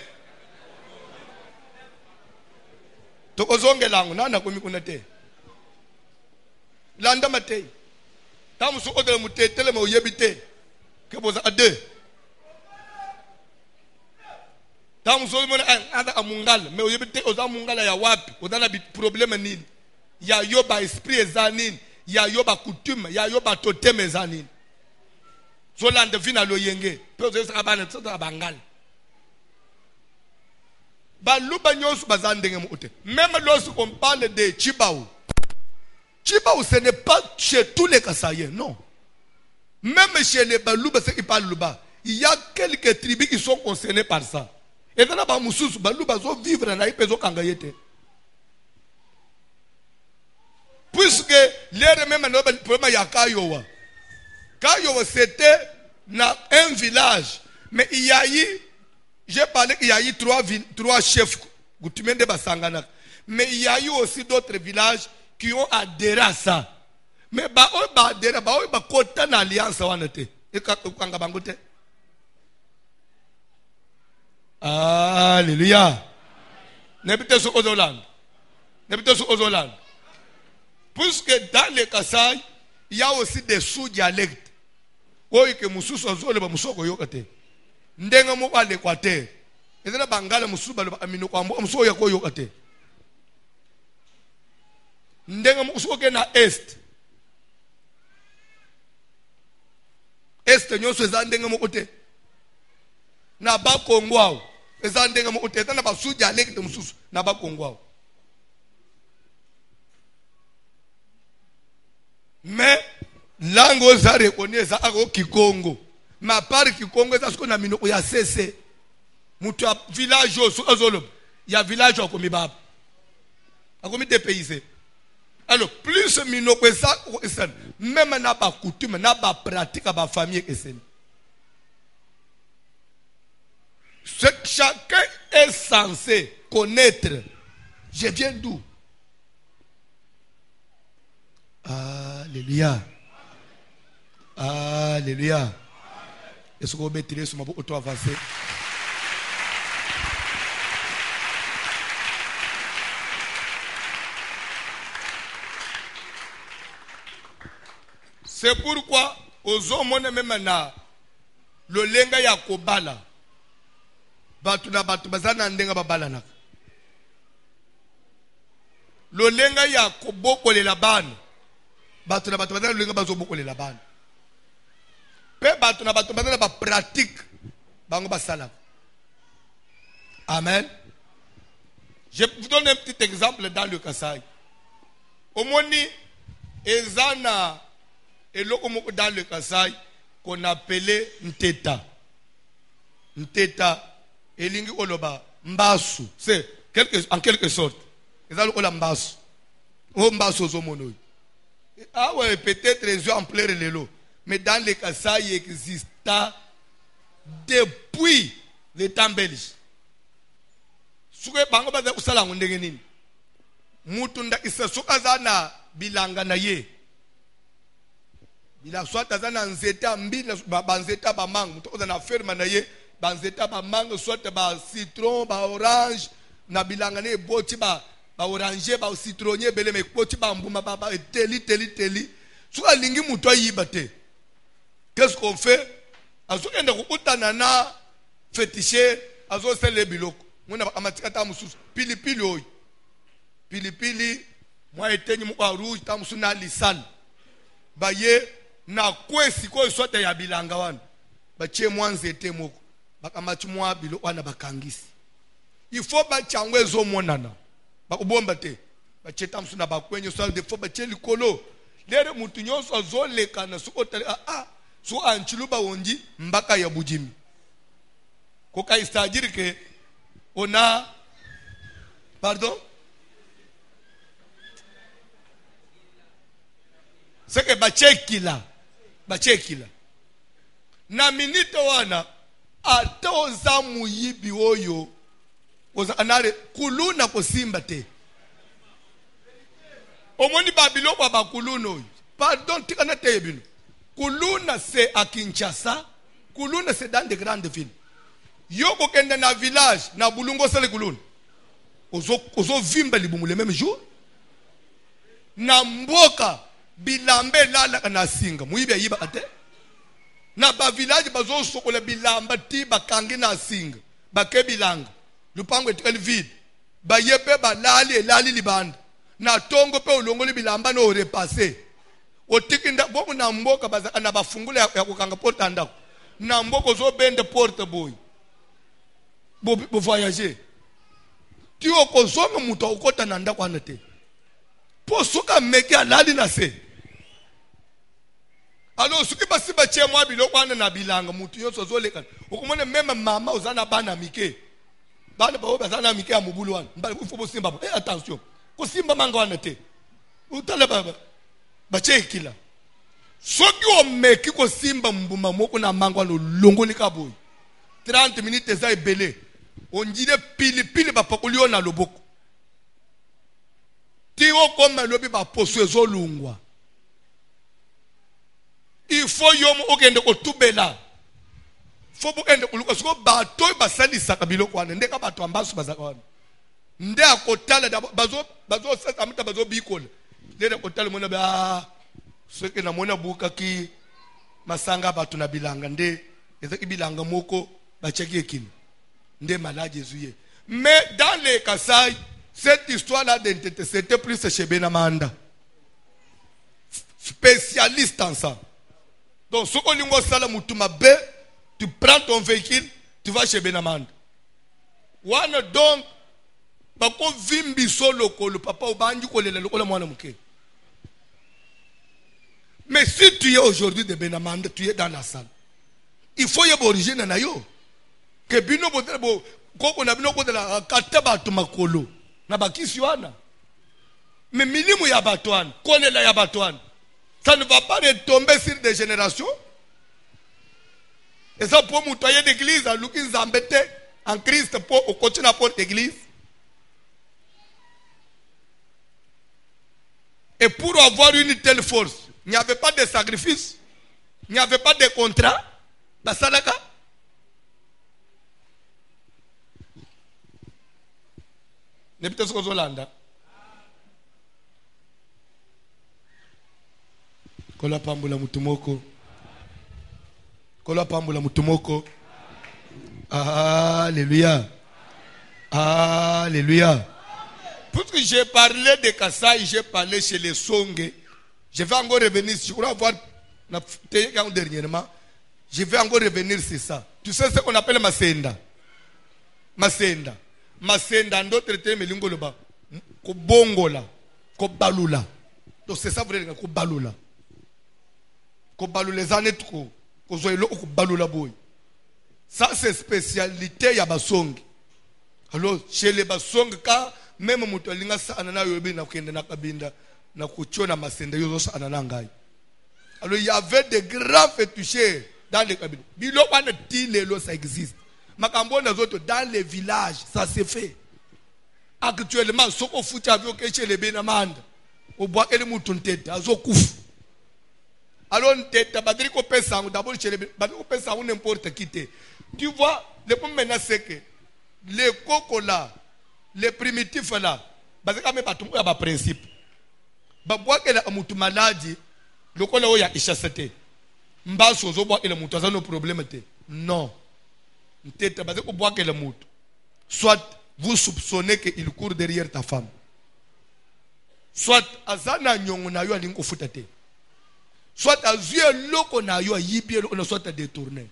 tokozongelango nana komi kuna te landa mate tamu so odele mutetele mo yebite ke boza ade tamu so mo ada amungala me yebite oza mungala ya wapi odana bit problème nini ya yoba esprit ezanini ya yoba coutume ya yoba totem ezanini so landa vina lo yenge pe oza abana tsota bangala baluba nyosu bazandenge mo ute même lorsqu'on parle de Chibao, ce n'est pas chez tous les Kassaïens, non. Même chez les Balouba, ceux qui parlent Luba, il y a quelques tribus qui sont concernées par ça. Et dans la Moussous, Balouba, ils vivre dans la Ipezo Kangayete. Puisque l'air même le problème il y a Kayowa. Kayowa, c'était dans un village. Mais il y a eu, j'ai parlé qu'il y a eu trois chefs, de Basangana. Mais il y a eu aussi d'autres villages qui ont adhéré à ça. Mais ba adhéré, ba kota na alliance wanete. Et kanga bangote. Alléluia. N'habitez sur Ozoland. N'habitez sur Ozoland. Puisque dans les Kassai, il y a aussi des sous-dialectes. Oui, que Moussous Ozole ba Moussoko yokate. Ndenga mo ba l'Équateur. Et c'est la Bangala Moussou ba amino kwa Moussoko yako yokate. Ndenga musoke na est nyonso eza ndenga mokote na ba Kongo awo eza ndenga mokote na ba sous dialecte mususu na ba Kongo awo mais langue za reconnaître ako Kikongo ma part Kikongo eza siko na minoko ya CC mutu a village oso azolo ya village akomi baba akomi dépaysé. Alors, plus mino que ça, même n'a pas coutume, n'a pas pratique à ma famille que c'est. Ce que chacun est censé connaître, je viens d'où? Alléluia. Alléluia. Est-ce que vous mettez sur ma bouche auto-avancée? C'est pourquoi, aux hommes, même na le lenga ya kobala, batuna batubazana ndenga babala na. Le lenga ya koboko le laban, batuna batubazana lenga bazoboko le laban. Pe batuna batubazana ba pratique, bango basala. Amen. Je vous donne un petit exemple dans le Kassai. Au moni, ezana et dans le Kassai qu'on appelait Nteta. Nteta, et lingi oloba, Mbasu. C'est en quelque sorte. Et ça, le Mbasu. Oh, Mbasu, zomono. Ah ouais, peut-être les yeux en plein les lots. Mais dans le Kassai, il exista depuis les temps belges. Souke bango baza usala ngondenge nini. Mutunda isa suka zana bilanga na ye. Il a soit dans nzeta mbili ba nzeta ba mango to na ferme na ye ba nzeta ba mango soit ba citron ba orange na bilanga ne boti ba orange ba citronnier belé me boti ba mbuma ba teli soit lingi muto yiba te. Qu'est-ce qu'on fait? Azo enda ko utana na féticheur azo sele biloko mona amatika ta mususu pilipili oyi pilipili moi etenyi mu rouge ta musu na lisal ba ye na kwesi ko sote ya bilanga wana bachie mwanzete moko bakamati mwa bilo wana bakangisi il faut ba changwe zo monana bakubomba te bacheta msuna bakwenye so de faut bachie likolo lere mutu nyonso azoleka na suko tele so anchiluba wonji mbaka ya bujimi koka istajiri ke ona pardon c'est que bachekila na minute wana atoza muyibi oyo oza anare kuluna kosimba te omoni babilo kwa bakuluna oyo pardon tikana te yebino kuluna c'est à Kinshasa kuluna c'est dans de grandes villes Yoko kende na village na bulungo sale kuluni. Ozo vimba libumu le même jour. Na mboka bilambe lala na singa. Muibe yiba ate. Na ba village bazo sokola bilamba ti bakangi na singa. Bake bilanga. Lupango etel vide. Ba yepe ba lali libanda. Na tongo pe ulongo li bilamba no repasser. Otikinda bomu na mboka baza na bafungula ya kukanga porta ndako. Na mboko zo bende porte boy. Bo voyager. Tu okozonga muto okota na ndako anate. Po soka meki alali na se. Alors suki basi ba che mwa biloko wana na bilanga mutu yoso zo lekana. Okomone même mama ozana bana mike. Bana ba bazana mike ya mubulu wana. Mbali kufobo simba. Attention. Ko simba manga wana te. Utala baba. Ba che kila. Soki o meki ko simba mbuma moko na manga wana longo lika boy. 30 minutes za ebele. On dirait pili ba pakolio na loboko. Ti o koma lobi ba poso ezolungwa. Il faut yom okende ko tubela. Faut bokende kuluka soko bato basalisa kabilo kwana ndeka bato ambasu bazakwana. Nde akotala bazo sasa muta bazo bikola. Nde akotala mona ba soki na mona buka ki masanga bato na bilanga nde ezaki bilanga moko bachaki ekini. Nde malade Jésus. Mais dans les Kasaï, cette histoire-là d'identité, c'était plus chez Benamanda. Spécialiste en ça. Donc, ce qu'on dit, tu prends ton véhicule, tu vas chez Benamanda. Wana donc, bako vimbi solo le papa ou bandu ko le lokola mwana muke. Mais si tu es aujourd'hui de Benamanda, tu es dans la salle. Il faut y avoir origine na yo. Que bino bo koko na bino ko de la kataba to makolo na bakisi wana. Mais milimu ya batwan, kolela ya batwan. Ça ne va pas retomber sur des générations. Et ça pour moutoyer d'église, en looking zambete, en Christ, pour au côté de la porte d'église. Et pour avoir une telle force, il n'y avait pas de sacrifice, il n'y avait pas de contrat. Basalaka. Ne peut-être que Zolanda. Kola pambula mutumoko. Kola pambula mutumoko. Alléluia. Alléluia. Puisque j'ai parlé de Kasaï, j'ai parlé chez les Songé. Je vais encore revenir. Je crois avoir dernièrement. Je vais encore revenir sur ça. Tu sais ce qu'on appelle Masenda. Masenda. Masenda, en d'autres termes, l'ingoloba. Ko bongola. Ko balula. Donc c'est ça, vous voulez dire, ko balula. Ko balula les années trop. Ko zoelo ko balula boy. Ça, c'est spécialité ya basong. Alors, chez les basong, quand même mutolinga sa anana yobi na kende na kabinda na kuchona masenda yozo sa anana ngai. Alors, il y avait des grands féticheurs dans les cabines. Bilo wana tilelo ça existe. Makambo na zoto dans les villages, ça se fait. Actuellement, soko futi avio chez les Benamanda. Au bois que les moutons tête, azo kouf. Alors, tête, badri ko pesa, d'abord chez les badri ko pesa, on n'importe qui te. Tu vois, le point maintenant c'est que les cocos là, les primitifs là, parce que même pas tout le monde a principe. Babois que la moutou maladie, le col là, il y a échassé. Mbasso, zo bois que la moutou, ça no problème te. Non. Tête, parce que bois que la moutou. Soit vous soupçonnez qu'il court derrière ta femme. Soit azana nyongo na yo alinko futate. Soit azuye loko na yo yibie loko na soit détourné.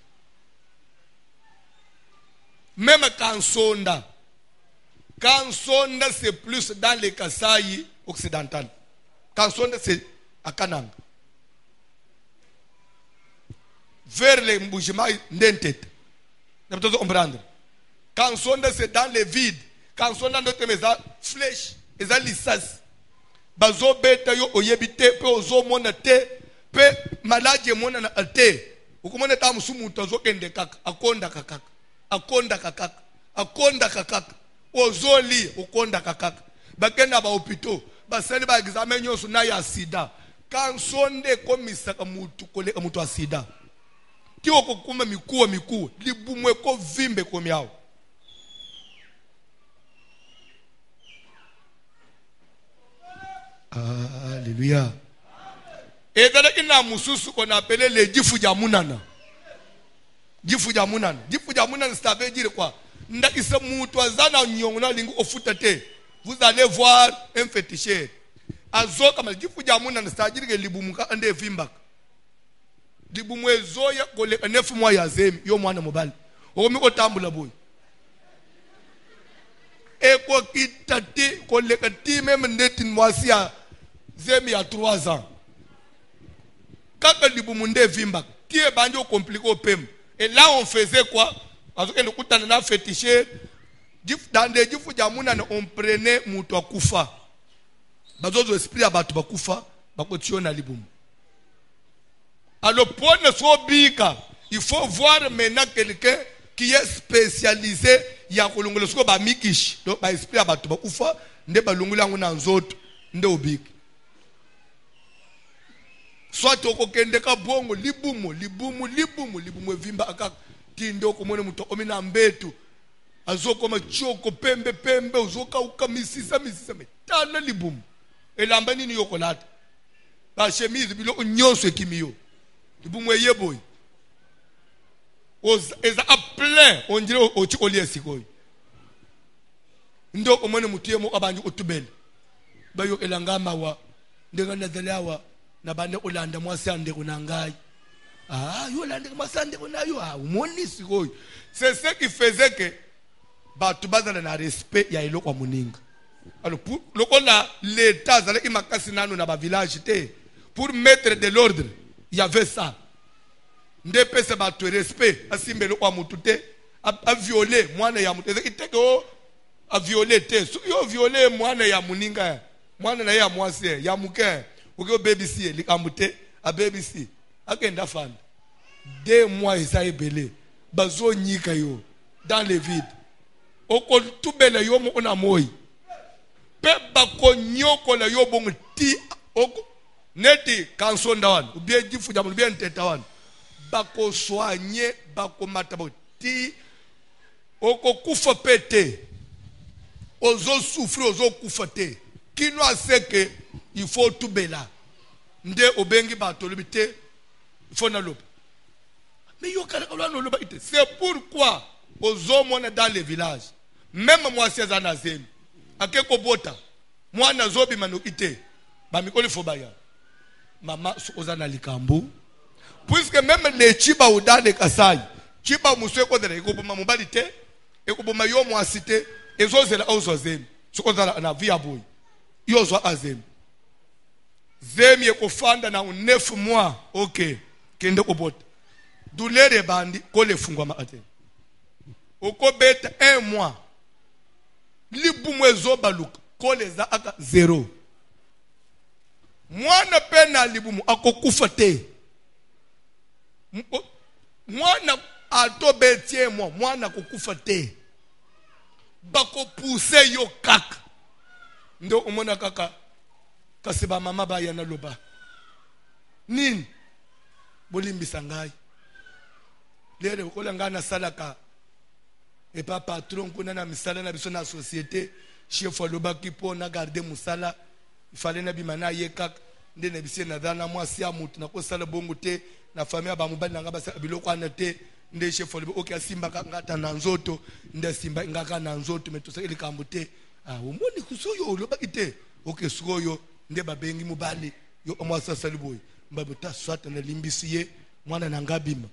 Même quand sonda c'est plus dans les Kasaï occidentales. Quand sonda c'est à Kanang. Vers les Mbujima n'entête. Vous pouvez comprendre. Quand sonda c'est dans les vides. Quand sonda notre maison flèche, et ça lissas. Bazo beta yo oyebite pe ozo mona te pe maladi mona na te. Ukumona ta musumu tazo kende kaka akonda kakaka. Akonda kakaka. Akonda kakaka. Ozoli ukonda kakaka. Bakenda ba hôpitaux. Basali ba examen nyoso na ya sida. Quand sonde komisa ka mutu kole ka mutu a sida. Tio kokuma mikuwa libumwe ko vimbe ko miao. Alléluia. Et dans ina mususu qu'on appelait les jifu jamunana. Jifu jamunana. Jifu jamunana, ça veut dire quoi? Nda isa mutu azana nyongona lingu ofutate. Vous allez voir un féticheur. Azo kama jifu jamunana, ça veut dire que libumuka ande vimbak. Libumwe zoya kole 9 mois ya zemi yo mwana mobali. Okomi ko tambula boy. Eko kitati kole kati même ndeti mwasi ya zemi ya 3 ans. Quand libumunde vimbak, tie banjo compliqué au pem. Et là on faisait quoi? Parce que nous coutons na fétiché. Dans les jifu jamuna on prenait mutu akufa. Bazozo esprit abatu bakufa, bakotio na libumu. Alors pour ne soit bika, il faut voir maintenant quelqu'un qui est spécialisé ya kolongolo soko ba mikish. Donc ba esprit abatu bakufa, nde balongula ngona nzoto, nde obiki. Soit oko kendeka bongo libumu vimba akaka tindo komone muto omina mbetu azoko machoko pembe uzoka ukamisisa metana libumu elamba nini yokolata ba chemise bilo nyonso ekimiyo libumu eyeboy eza a plein on dirait o chikolie sikoy ndo komone mutu yemo abanji otubele bayo elanga mawa ndenga nadalawa na bande olanda mwasi ande kunangai yo lande masande kunayo umonisi koyo. C'est ce qui faisait que batu bazala na respect ya iloko wa muninga. Alors pour lokola l'état zala imakasi nanu na ba village te pour mettre de l'ordre, il y avait ça. Nde pese batu respect asimbe loko wa mutu te a violer mwana ya mutu iteko a violer te yo violer mwana ya muninga mwana na ya mwasi ya muke. Oke baby si likamute a baby si akenda fan 2 mois isa ebele bazo nyika yo dans le vide oko tubele yo mo na moyi pe bako nyoko la yo bongo ti oko neti kansonda wan ubie jifu jamu ubie nteta wan bako soigner bako matabo ti oko kufa pete ozo souffrir ozo kufa te kino aseke il faut tout bela. Nde obengi bato lubite il faut na loba. Mais yo kala kala no loba ite. C'est pourquoi aux hommes dans les villages même moi c'est zanazem akeko bota mwana zobi manu ite ba mikoli fobaya mama ozana likambo puisque même les chiba udale kasai chiba museko de ekoboma mobali te ekoboma yo mwasi te ezozela ozozem sokozala na via boy yo zo azem zemi ekofanda na 9 mois ok kende kobota douleur bandi ko le fungwa ma ate okobeta 1 mois libumu ezobaluka ko leza aka 0 mwana pena libumu akokufa te mwana atobetie mwana kokufa te bako pousser yo kaka ndo omona kaka kasi ba mama ba yana loba nini bolimbisa ngai lere kola ngana salaka et pas patron kuna na misala na biso na société chef loba ki po na garder musala il fallait na bimana yeka nde na bise na dana mwasi ya mutu na ko sala bongo te na famille ba mobali nga basa biloko ana te nde chef loba oki asimba ngata na nzoto nde simba ngaka na nzoto metusa ile kambote umoni kusoyo loba ite oki sukoyo nde babengi mobali yo omwasa saliboy mbabota swata na limbisiye mwana na ngabima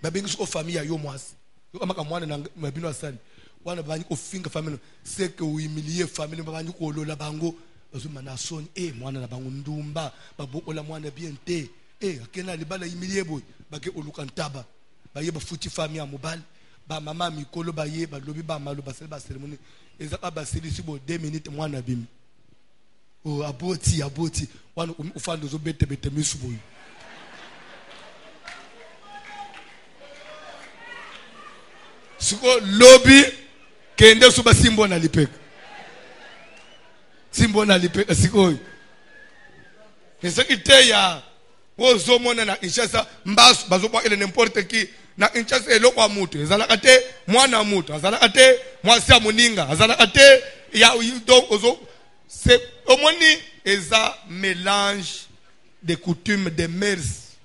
babengi suko famille yo mwasi yo amaka mwana na mabino asani wana banyi ko finga famille c'est que humilier famille banyi ko lola bango bazuma na soni mwana na bango ndumba babokola mwana bien te akena libala humilier boy bake oluka ntaba baye bafuti famille ya mobali ba mama mikolo baye balobi ba malo basele ba cérémonie ezaka baseli sibo 2 minutes mwana bimi aboti wana ufanda zo bete misuboy siko lobby kende suba simbo na lipeka siko esa ite ya ozomona na Kinshasa mbasu bazokwa ele n'importe qui na Kinshasa eloko ya mutu ezalaka te mwana mutu azalaka te mwasi ya moninga azalaka te ya donc ozo c'est omoni eza mélange de coutumes de mœurs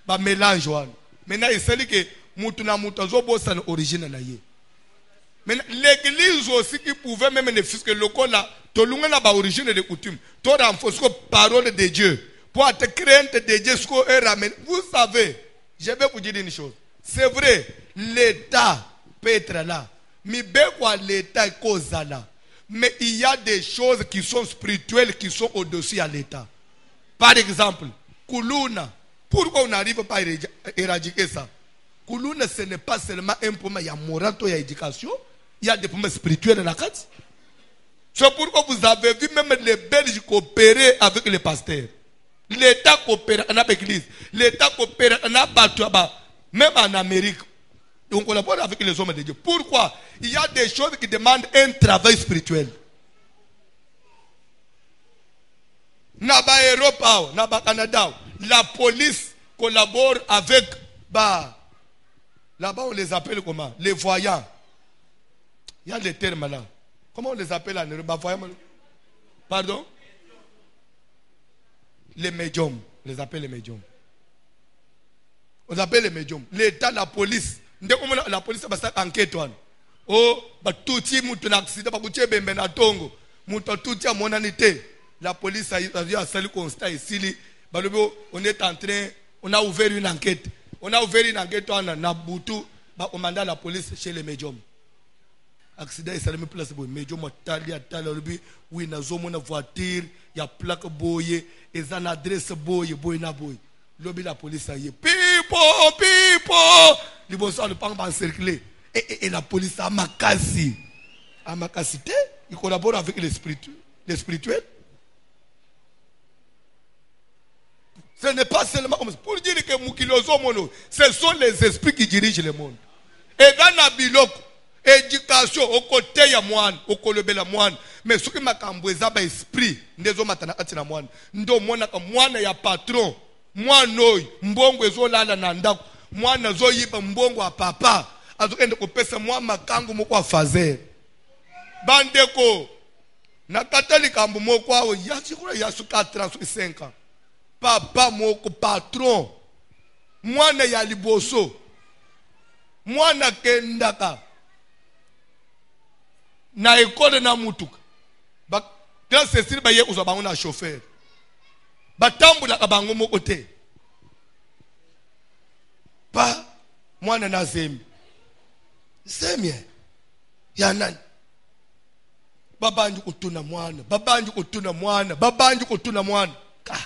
ba mélange wana maintenant esali que mutu na mutu azobosa na origine na ye. Maintenant l'église aussi qui pouvait même ne fût que lokola tolunga na ba origine de coutumes to renforcer parole de Dieu pour être crainte de Dieu ce qu'on ramène. Vous savez, je vais vous dire une chose. C'est vrai, l'État peut être là. Mais quoi l'État est cause là. Mais il y a des choses qui sont spirituelles qui sont au-dessus à l'État. Par exemple, Kuluna. Pourquoi on n'arrive pas à éradiquer ça? Kuluna, ce n'est pas seulement un problème, il y a moral, il y a éducation, il y a des problèmes spirituels dans la carte. C'est pourquoi vous avez vu même les Belges coopérer avec les pasteurs. L'État coopère avec l'église. L'État coopère avec même en Amérique. On collabore avec les hommes de Dieu. Pourquoi? Il y a des choses qui demandent un travail spirituel. Naba Europe, Naba Canada, la police collabore avec là-bas on les appelle comment? Les voyants. Il y a des termes là. Comment on les appelle en Europe? Pardon? Les médiums. On les appelle les médiums. On les appelle les médiums. L'État, la police. La police va faire enquête. Oh, tout le monde a un accident. La police a eu un seul constat ici. On est en train, on a ouvert une enquête. On a ouvert une enquête. On a mandat la police chez les médiums. Accident, il s'est mis place pour les médiums. Oui, il y a une voiture. Il y a plaque boye. Et une adresse boye. Lobby la police a dit people. Les bons ne pas encercler. Et la police a makasi. A makasité. Il collabore avec les spirituels. Ce n'est pas seulement comme ça. Pour dire que Mukilozo Mono, ce sont les esprits qui dirigent le monde. Et dans la bilok, éducation, au côté ya moine, au kolebe la moine. Mais ce qui m'a camboué, c'est l'esprit. Ndezo matana atina moine. Ndo moine ka moine ya patron. Moine oy, mbongo ezo lala na ndako. Moine zo yiba mbongo wa papa. Azo ende kopesa moine makangu moko wa fazer. Bandeko. Na katolika mbo moko wa yachikura yasuka 35 ans. Papa moko patron. Moine ya liboso. Moine kendaka. Na ekole na mutuka. Quand c'est si baye uzaba on a chauffeur. Batambula kabango moko te. Pa mwana na zemi. Zemi ya nani? Babanju kutuna mwana, babanju kutuna mwana, babanju kutuna mwana. Ka.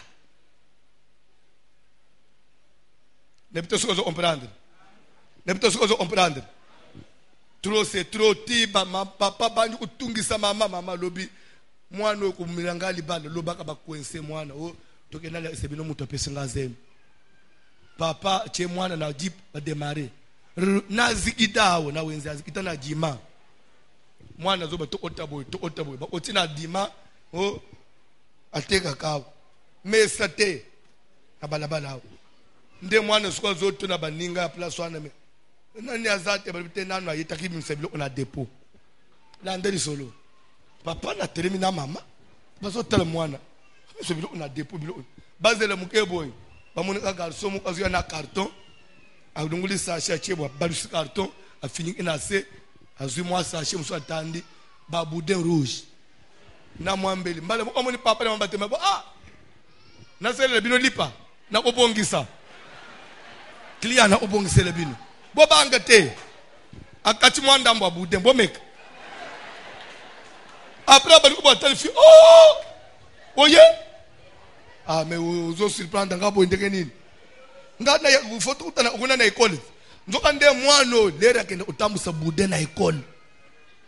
Ne peut pas comprendre. Ne peut pas comprendre. Trop c'est trop tiba papa banju kutungisa mama lobi. Mwana okumilanga libala lobaka bakwense mwana o tokena la sebino muto pesinga zemi. Papa che mwana na jeep ba démarrer. Na zikitawo na wenza zikita na jima. Mwana zoba to otaboy ba otina dima o ateka kawo. Mesate abalabala. Nde mwana siko zoto na baninga ya place wana me. Nani azate ba bitena na yitaki msebilo na dépôt. La ndeli solo. Papa na termina mama. Baso tel mwana. Msebilo na dépôt bilo. Bazele mukeboy. Bamonika garçon mukazo na carton. Adunguli sachet chebo balusi carton a fini inase azui moi sachet muso atandi ba boudin rouge. Na mwambeli. Mbale omoni papa na mbate mabo na sele bino lipa na obongisa. Client na obongisa le bino. Bobanga te. Akati mwanda mbo boudin bomeka. Après, on va te dire, oh, oye, mais vous vous surprendre dans le monde. Ngana ya kufoto utana kuna na école. Nzoka nde mwano lera kende utambusa bude na école.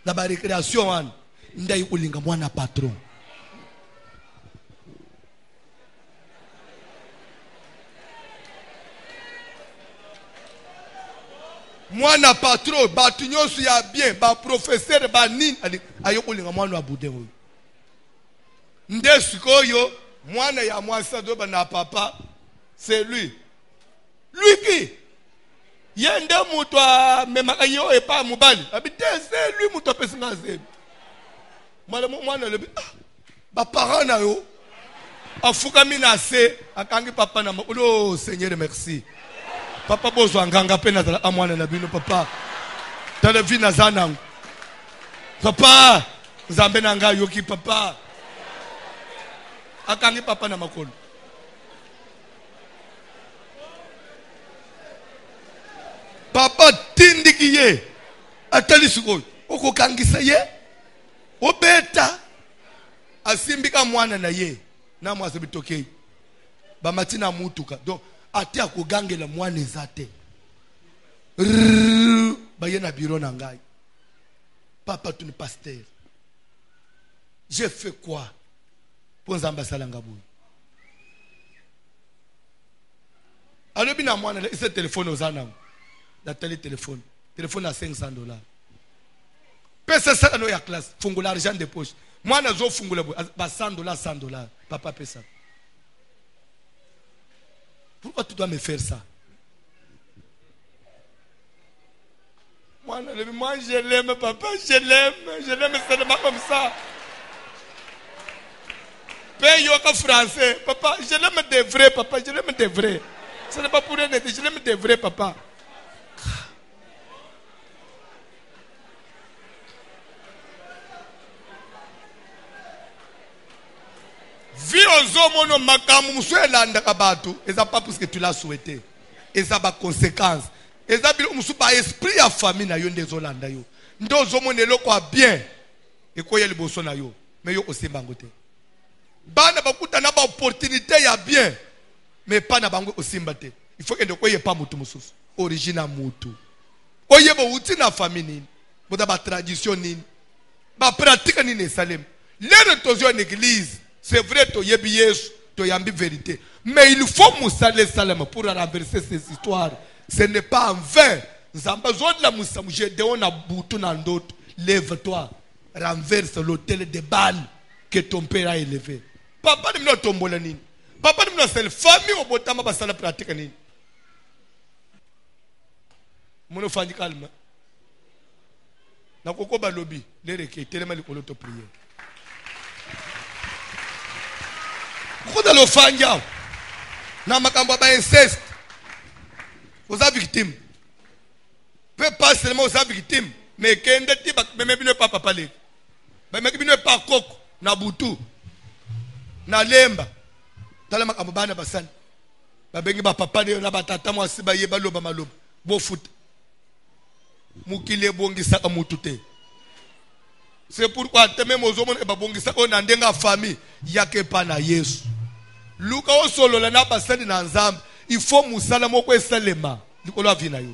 Na ba récréation wana. Ndai kulinga mwana patron. Mwana patron ba tunyosu ya bien ba professeur ba nini ayo kulinga mwana wa bude huyo. Nde sikoyo Moi, ya moi ça doit na papa, c'est lui. Lui qui? Yende mutwa memakayo et pas mubali. Habite c'est lui mutwa pesina zeb. Moi na le ba parents na yo. Afuka mina se akangi papa na oh Seigneur merci. Papa bozo nganga pe na tala amwana na bino papa. Tala vi na zana. Papa Nzambe na nga yoki papa. Akangi papa na makolo. Papa tindiki ye. Atali suko. Oko kangisa ye. Obeta. Asimbika mwana na ye. Na mwase bitokei. Ba matina mutuka. Donc ati akogangela mwana ezate. Ba ye na biro na ngai. Papa tu ni pasteur. J'ai fait quoi? Pour Nzamba salanga boui. Alors bien moi na ce téléphone aux anam. La téléphone à $500. Pesa ça no ya classe, fungula argent de poche. Moi na zo fungula ba $100. Papa pesa. Pourquoi tu dois me faire ça? Moi je l'aime papa, je l'aime seulement comme ça. Paye au français, papa, je l'aime des vrais, papa, je l'aime des vrais. Ce n'est pas pour rien, je l'aime des vrais, papa. Vie aux hommes, makamu musuelanda kabatu, et ça pas parce que tu l'as souhaité. Et ça a conséquence. Et ça a esprit à famille na yo ndezolanda yo. Ndo zomo ne loko bien. Et quoi yeli boso na yo, mais yo aussi bangote. Bana bakuta na ba opportunité ya bien, mais pas na bango aussi mbate. Il faut que ne koye pas mutu mususu. Original mutu. Oye bo uti na famille nini. Boda ba tradition nini. Ba pratique nini salem. Les retours en église, c'est vrai to yebi yesu, to yambi vérité. Mais il faut moussaler salem pour renverser ces histoires. Ce n'est pas en vain. Zamba zone la moussa mouche de on a boutou dans d'autres. Lève-toi, renverse l'hôtel de balles que ton père a élevé. Papa ne m'a tombé la nini. Papa ne m'a seule famille au botama basala pratique nini. Mon enfant dit calme. Na koko balobi les requêtes tellement les coloto prier. Koda lo fanja. Na makambo ba inceste. Vous êtes victime. Peu pas seulement vous êtes victime, mais quand vous êtes même ne pas papa les. Même ne pas coq na butu. Na lemba. Tala makambo bana basani. Ba bengi ba papa de na batata mo asiba ye baloba maloba. Bo foot. Mukile bongisa ka mutute. C'est pourquoi même aux hommes et ba bongisa on ndenga famille yake pa na Yesu. Luka o solo la na basani na nzambe. Il faut musala moko esalema likolo avina yo.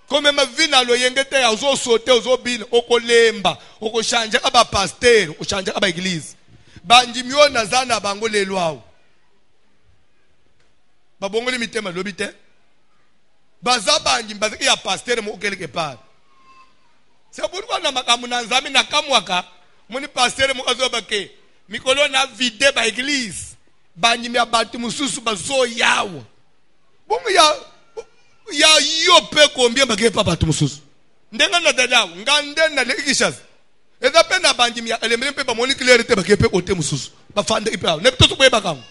Comme ma vina lo yengete ya zo sauter zo bin okolemba okoshanja aba pasteur okoshanja aba église. Banjimyo na zana bango lelwao. Babongo limitema lobite. Baza banjimba ya pasteur mo quelque part. C'est pourquoi na makamu na nzami na kamwaka moni pasteur mo azobake mikolo na vide ba église. Banyimi abatu mususu bazo yawo. Bongo ya yo pe combien bagé papa tu mususu. Ndenga na dada ngande na lekishas. Eza pe na banjimi ya elemere pe ba moni clarité bagé pe côté mususu. Ba fande ipa. Ne to ko yeba kango.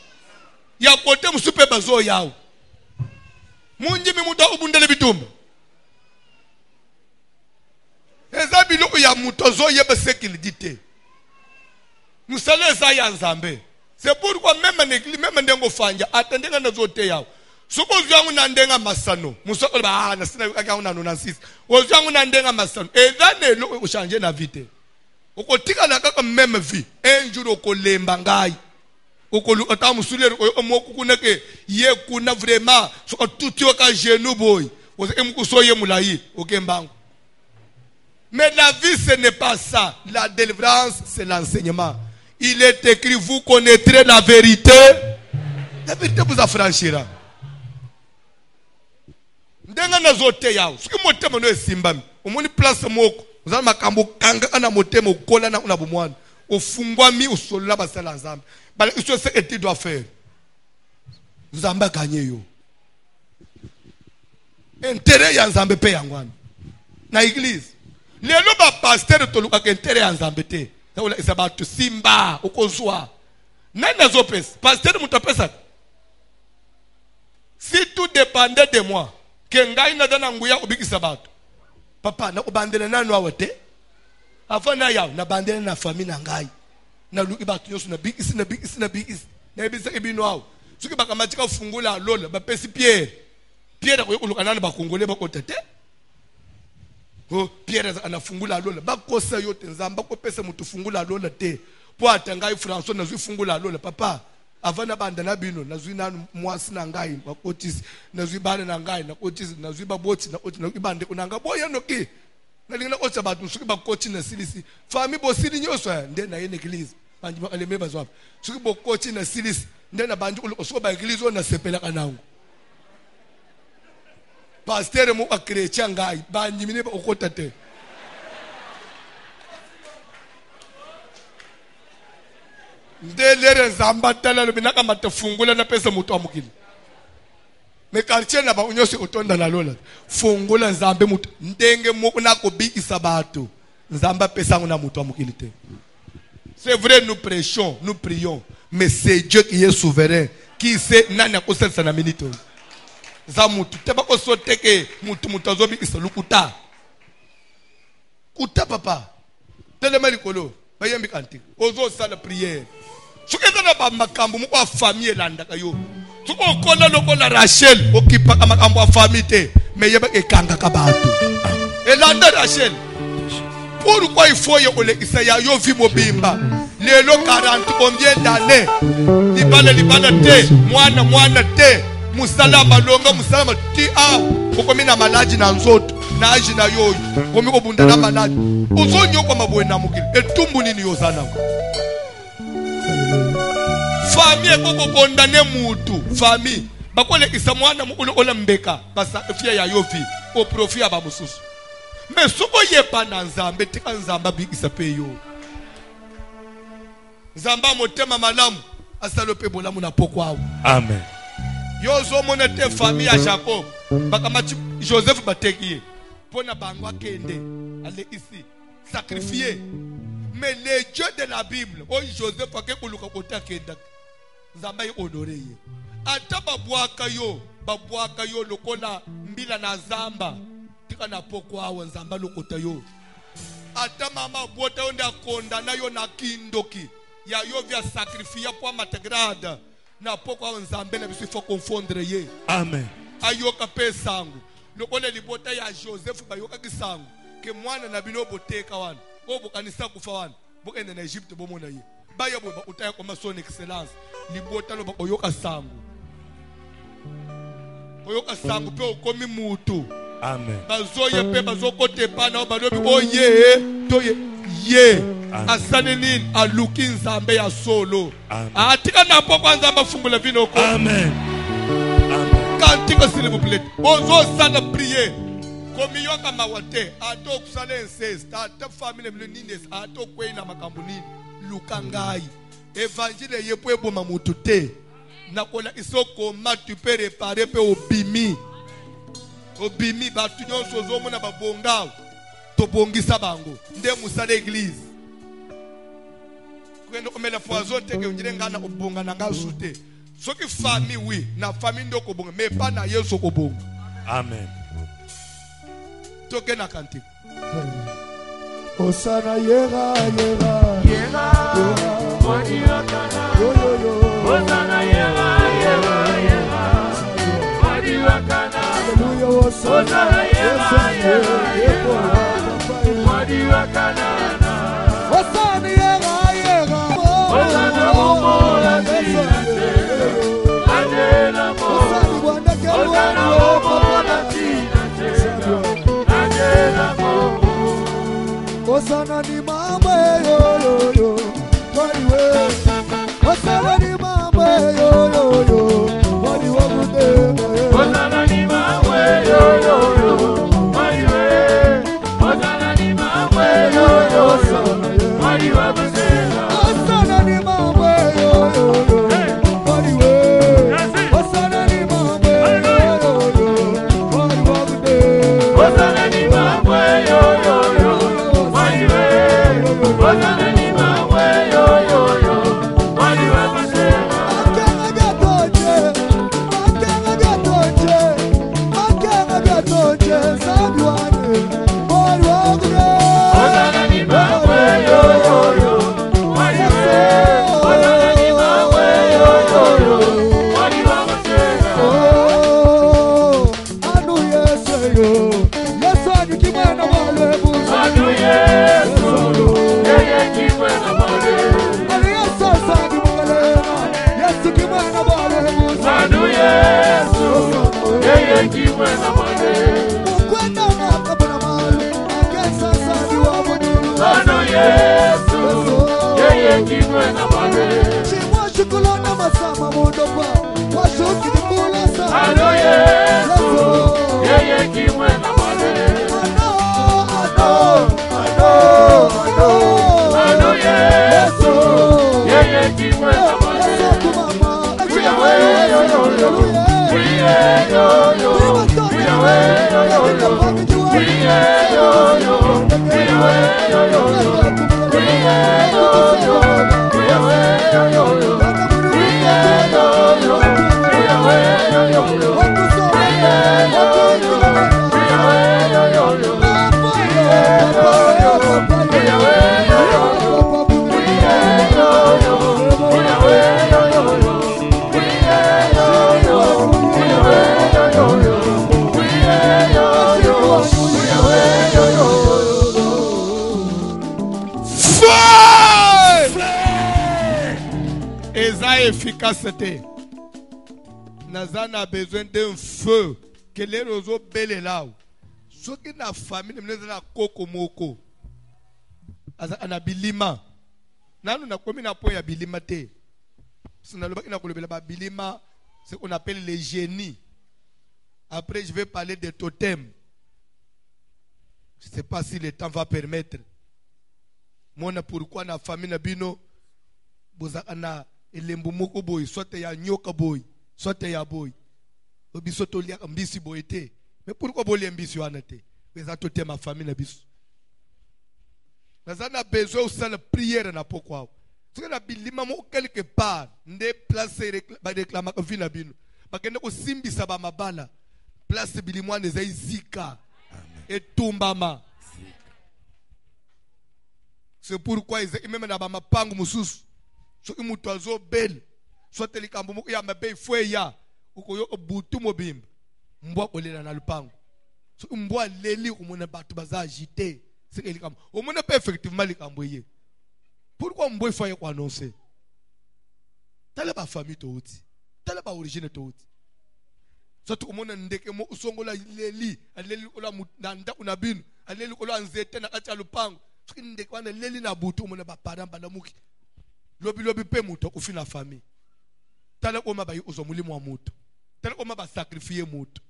Ya côté mususu pe bazo yawo. Munjimi muta ubundele bitumba. Eza biloko ya mutozo yeba sekilidité. Musale za ya Nzambe. C'est pourquoi même en église, même ndengo fanja, attendez na zote yao. Soko zwangu na ndenga masano. Musoko ba na sina akanga na 96. Ozwangu na ndenga masano. Ezane lo ko changer na vie. Okotika na kaka même vie. Un jour okolemba ngai. Okolu atamusule omoko kuneke ye kuna vraiment soko tuti oka genou boy. Oze emkusoye mulayi okembango. Mais la vie ce n'est pas ça. La délivrance c'est l'enseignement. Il est écrit, vous connaîtrez la vérité. La vérité vous affranchira. Ndenga na zote yao. Suki motema no esimbami. Omoni place moko. Uzana makambo kanga ana motema ukola na unabumwana. Ofungwa mi usolola basala nzambe. la question c'est que tu dois faire. Nzamba gagné yo. Intérêt ya nzambe pe yangwana. Na église. Lelo ba pasteur to luka ke intérêt ya nzambe te. C'est about to simba ukozwa. Nani zopes? Pasteur mutapesa. Si tout dépendait de moi, que ngai na dana nguya ubikisa batu. Papa na ubandele nanu awate. Avant na yaw na bandele na famille na ngai. Na luki batu nyoso na bigisi na bigisi na bigisi. Na ebisa ebino aw. Suki bakamatika fungula lola ba pesi Pierre. Pierre ko yokuluka nani ba kongole ba kotete. Oh Pierre anafungula lola ba kosa yote nzamba ko pesa mutu fungula lola te. Po atanga François na zwi fungula lola papa. Avana banda na bino na zwi nanu mwasi na ngai ba kotisi na zwi bana na ngai na kotisi na zwi baboti na kotisi na ibande kunanga boya no ki. Na lingana otsa batu suki ba kotisi na silisi. Fami bo sili nyoso nde na yene église. Banji ba aleme bazwa. Suki bo kotisi na silisi. Ndena banji uko ba église ona sepela kanangu. Pasteur mo akrecha ngai banji mine ba okotate. Ndelere nzamba tala lo binaka matafungula na pesa mutu amukili. Me quartier na ba unyosi otonda la lola. Fungula nzambe mutu ndenge mo nako bikisa bato. Nzamba pesa ngona mutu amukili te. C'est vrai, nous prêchons, nous prions. Mais c'est Dieu qui est souverain. Qui sait, nana kosel sana minito. Zamutu, te bako soteke, mutu mutazobi isa lukuta. Kuta papa. Telema likolo, bayembi kanti. Ozo sa la prière. Suketa na ba makambo mukwa famille landa kayo. Suko kola lokola Rachel, okipa kama makambo wa famille te. Mais yeba ekanga kabatu. Elanda Rachel. Pourquoi il faut que Isaiah yo vi mobimba lelo 40 combien d'années libala te mwana te musalama longa musalama ti a okomina malaji na nzoto na aji na yoyo komi ko bunda na malaji uzonyo kwa mabwe na mukili etumbu nini yozana famille ko bondane mutu famille bakole isa mwana mukulo ola mbeka basa fia ya yovi o profia ba mususu. Mais si vous n'avez pas nzambe, tika nzamba bikisa pe yo. Nzamba motema malamu, asalope bolamu na pokwa. Amen. Yo zo monete famille à Jacob, bakamati Joseph batekiye. Pona bangwa kende, allez ici, sacrifier. Mais les dieux de la Bible, oh Joseph a kekuluka kota kenda. Nzamba yi honoré ye. Ata babwaka yo lokola mbila na zamba. Na pokwa wa nzamba lokota yo ata mama bota onda konda na yo na kindoki ya yo via sacrifier pour matagrada na pokwa wa nzambe na biso faut confondre ye. Amen. Ayoka pe sangu lokola libota ya Joseph bayoka kisangu ke mwana na bino boteka wana obo kanisa kufa wana bokende na Egypte bomona ye baya bo utaya kwa son excellence libota lo bayoka sangu oyoka sangu pe okomi mutu. Amen. Bazoye pe bazokote pana balobi oye toye ye asanenin aluki nzambe ya solo atika na pokwa nzamba fungula vino ko. Amen. Amen. Kantika s'il vous plaît ozo sana prier komi yoka mawate ato kusala inceste ata famille le nines ato kwena makambo nini lukangai évangile yepo eboma mutu te nakola isoko ma tu peux réparer pe obimi obimi batu nyonso zomona babonga tobongisa bango nde musala église kwenda komela poison teke unjire ngana obonga na ngazu te soki famille oui na famille ndoko bonga mais pas na Yesu ko bonga. Amen. Toke na kanti Osana yera Wadi wakana Osana yera Wadi wakana Osana yera Wadi wakana Osana yera Osana momo la tinate Adela mo Osana momo la tinate Adela mo Osana ni mama yo Wadiwe Osana ni mama yo Wadiwa mute Osana ni mama yo Wadiwe Osana ni mama yo Sanu Yesu, yeye kimwe na mwale. Sanu Yesu, yeye kimwe na mwale. Sanu Yesu, yeye kimwe na mwale. Sanu Yesu, yeye kimwe na mwale. Efficacité. Nazan a besoin d'un feu. Que les roseaux belles là. Ce qui n'a famille, nous avons koko moko. Ana bilima. Nanu na komi na po ya bilima te. Sinaloba na kolobela bilima, ce qu'on appelle les génies. Après, je vais parler des totems. Je ne sais pas si le temps va permettre. Moi, pourquoi na famille na bino, bozana elembu moko boy, soit ya nyoka boy, soit ya boy. Obisoto lia mbisi boy te. Mais pourquoi boy mbisi wana te? Mais atote ma famille na biso. Nazana besoin aussi la prière na pourquoi. Ce que na bilima mo quelque part, ndé placer ba réclamer ko vina bino. Ba kende ko simbisa ba mabala. Place bilimwa neza izika. Et tumbama. C'est pourquoi ils même na ba mapangu mususu. So imutu azo bel. Soit likambo moko ya mabe fwe ya. Uko yo butu mobimba. Mbwa kolela na lupango. So mbwa leli umona batu baza agité. C'est que likambo. Umona pas effectivement likambo yé. Pourquoi mbwa faut y annoncer? Telle ba famille to uti. Telle ba origine to uti. Surtout umona ndeke mo usongola leli, aleli kola nanda unabinu, aleli kola nzete na kati ya lupango. So ndeke wana leli na butu umona ba parent bana muki. Lobi pe muto kufina famille. Tala koma ba yuzo mulimu wa muto. Tala koma ba sacrifier muto.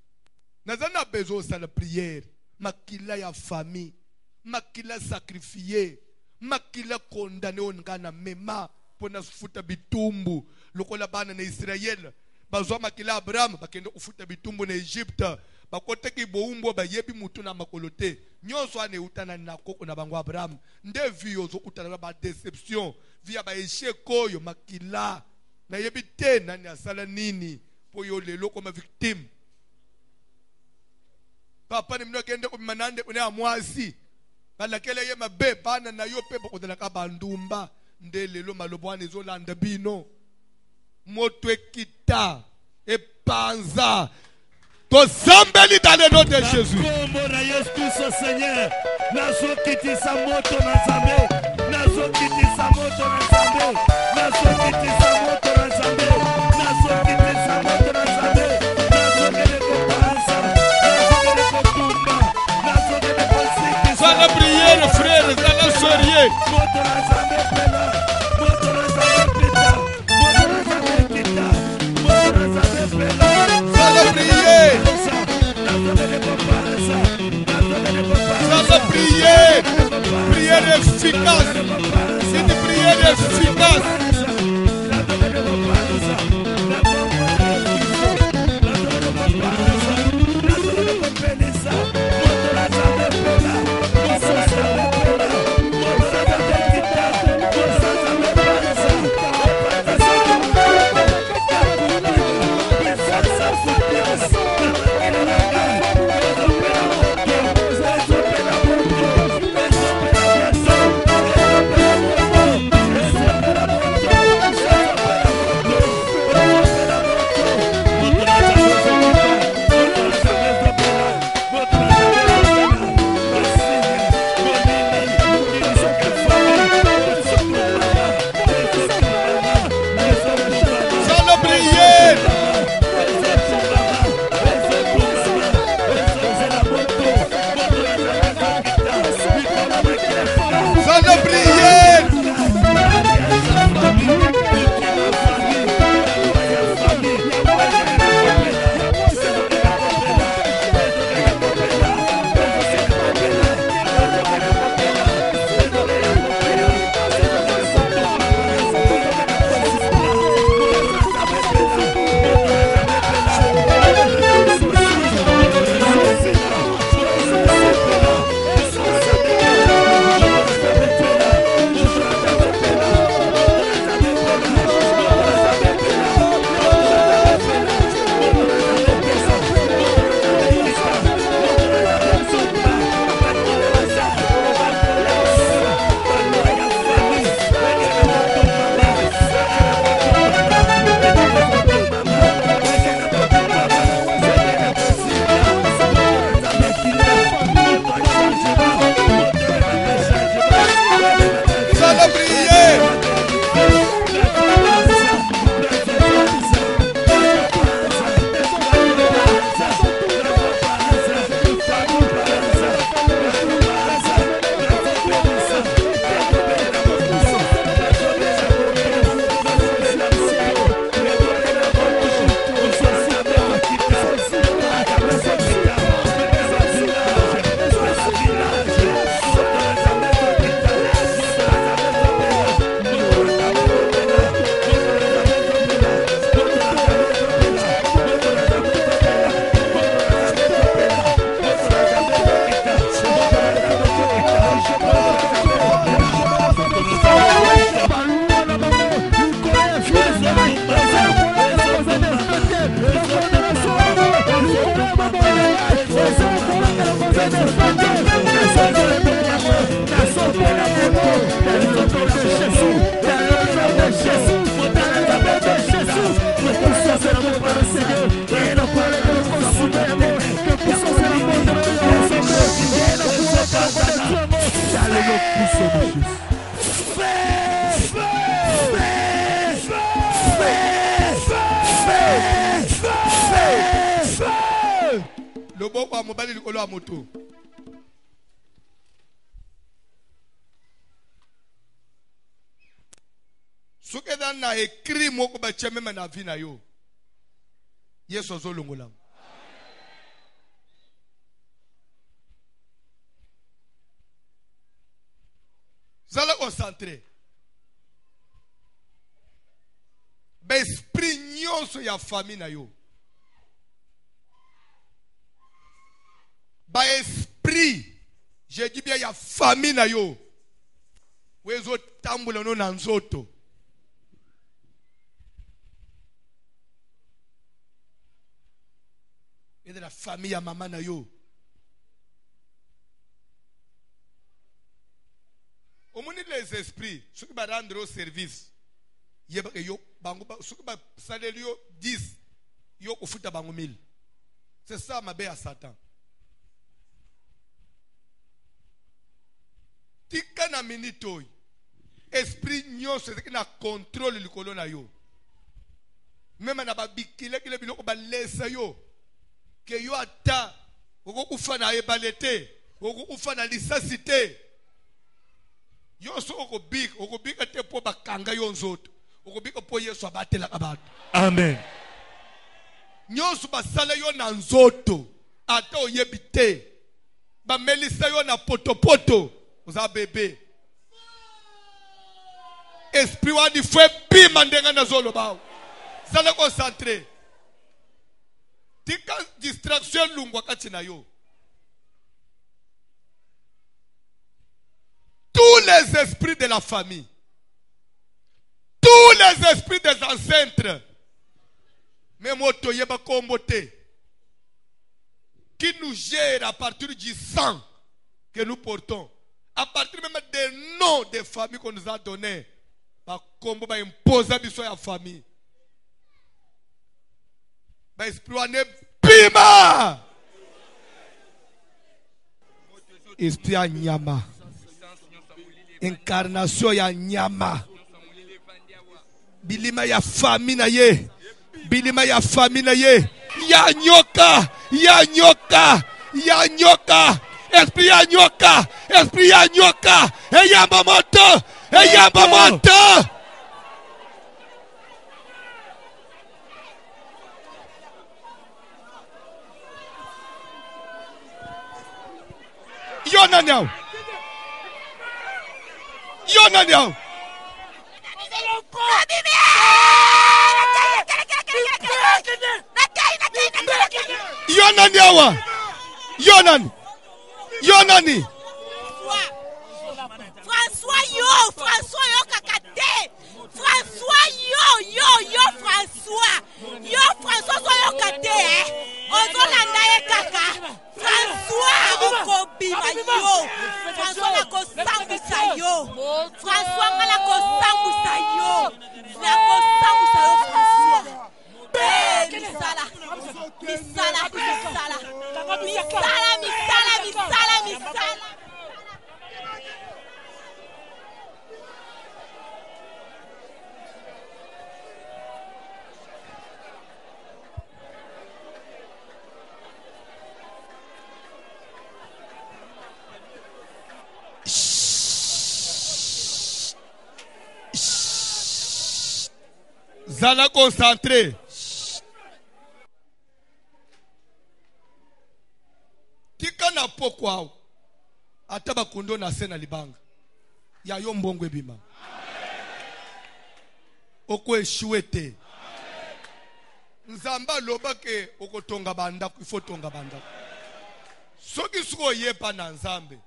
Nazana besoin de la prière. Makila ya famille. Makila sacrifier. Makila condamné ongana mema. Pona futa bitumbu. Lokola bana na Israël. Bazwa makila Abraham. Bakende ufuta bitumbu na Egypte. Bakote ki boumbo ba yebi mutu na makolote. Nyonso ane utana na koko na bango Abraham. Nde viyozo utana ba déception. Via ba échec koyo makila. Na yebi te nani asala nini. Po yo lelo koma victime. Papa ni mno kende kumanande kune amwasi. Balakele ye mabe bana na yo pe boko ka bandumba. Nde lelo malobwane zo landa bino. Moto ekita. Epanza. Tosambeli dans le nom de Jésus. Seigneur. Nazo kiti sa moto na Nzambe. Nazo kiti sa moto na Nzambe. Nazo kiti sa moto na Nzambe. Nazo kiti sa moto na Nzambe. Nazo kele ko panza. Nazo kele ko tumba. Nazo kele ko siki. Sois la prière, frère, dans la soirée. Moto na Nzambe pela. Moto na Nzambe pita. Moto na Nzambe pita. Moto na Nzambe pela. Sois la prière. Sois la prière. Prière efficace. C'est une prière efficace. loboko ya mobali likolo ya moto. Soki eza na écrit moko batia meme na vie na yo, Yesu azolongola. Zala concentré. Ba esprit nyonso ya famille na yo. Ba esprit, je dis bien ya famille na yo. Wezo tambula no na nzoto. Et de la famille à maman na yo. Au monde les esprits, ceux qui va rendre au service, yo bango ceux qui va salaire yo 10, yo kufuta bango 1000. C'est ça ma bé à Satan. Tika na minito, esprit nyonso c'est qui na contrôle likolo na yo. Même na ba bikile kile biloko ba lesa yo. Que yo ata oko kufa na ebalete oko kufa na lisasite yo so oko bika te po bakanga yo nzoto oko bika po Yesu abatela kabatu. Amen. Nyonso basala yo na nzoto ata oyebite ba melisa yo na poto oza bebe esprit wa di fwe bima ndenga na zolo bawo sala concentré. Tika distraction lungwa kati na yo. Tous les esprits de la famille, tous les esprits des ancêtres, même Otoyeba Kombote, qui nous gèrent à partir du sang que nous portons, à partir même des noms des familles qu'on nous a donnés, par combo ba imposer biso ya famille. Ba esprit wane bima. Esprit ya nyama. Incarnation ya nyama. Bilima ya famille na ye. Bilima ya famille na ye. Ya nyoka. Ya nyoka. Ya nyoka. Esprit ya nyoka. Esprit ya nyoka. Eyamba moto. Eyamba moto. Yona now. Yona now. Yonani awa. Yonani. Yonani. François yo kakate. François yo François so yo kate ozolanda ye kaka. François okobima yo. François na kosambisa yo. François ngala kosambisa yo. Na kosambisa yo François. Misala. Zala concentré. Tika na pokwa ataba kundo na sena libanga ya yo mbongo ebima oko eshuete nzamba loba ke okotonga banda ifotonga banda soki suko yepa na nzambe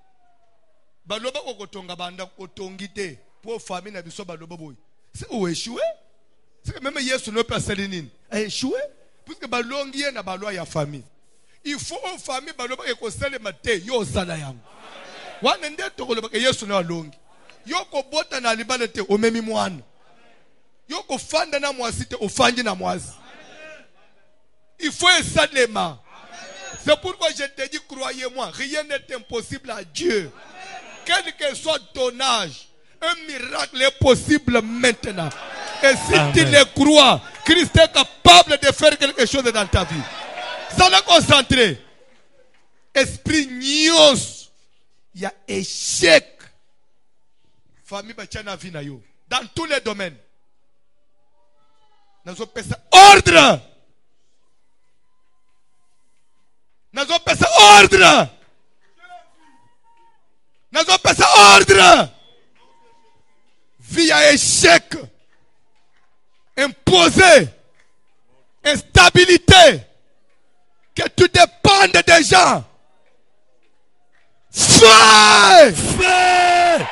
baloba okotonga banda otongite po famille na biso baloba boy c'est o échoué c'est même Yesu no personne nini a échoué puisque balongi na balwa ya famille. Il faut une famille baloba ke kosele mate yo sala yango. Wana nde tokoloba ke Yesu na longi. Yo ko bota na libala te o memi mwana. Yo ko fanda na mwasi te o fanji na mwasi. Il faut un salema. C'est pourquoi je te dis croyez-moi, rien n'est impossible à Dieu. Quel que soit ton âge, un miracle est possible maintenant. Et si tu le crois, Christ est capable de faire quelque chose dans ta vie. Ça l'a concentré. esprit nyos, il y a échec. Famille bachana vie na yo. Dans tous les domaines. Nous avons fait ordre. Nous avons fait ordre. Nous avons fait ordre. Vie à échec. Imposé. Instabilité. Que tu dépendes des gens. Fais. Fais.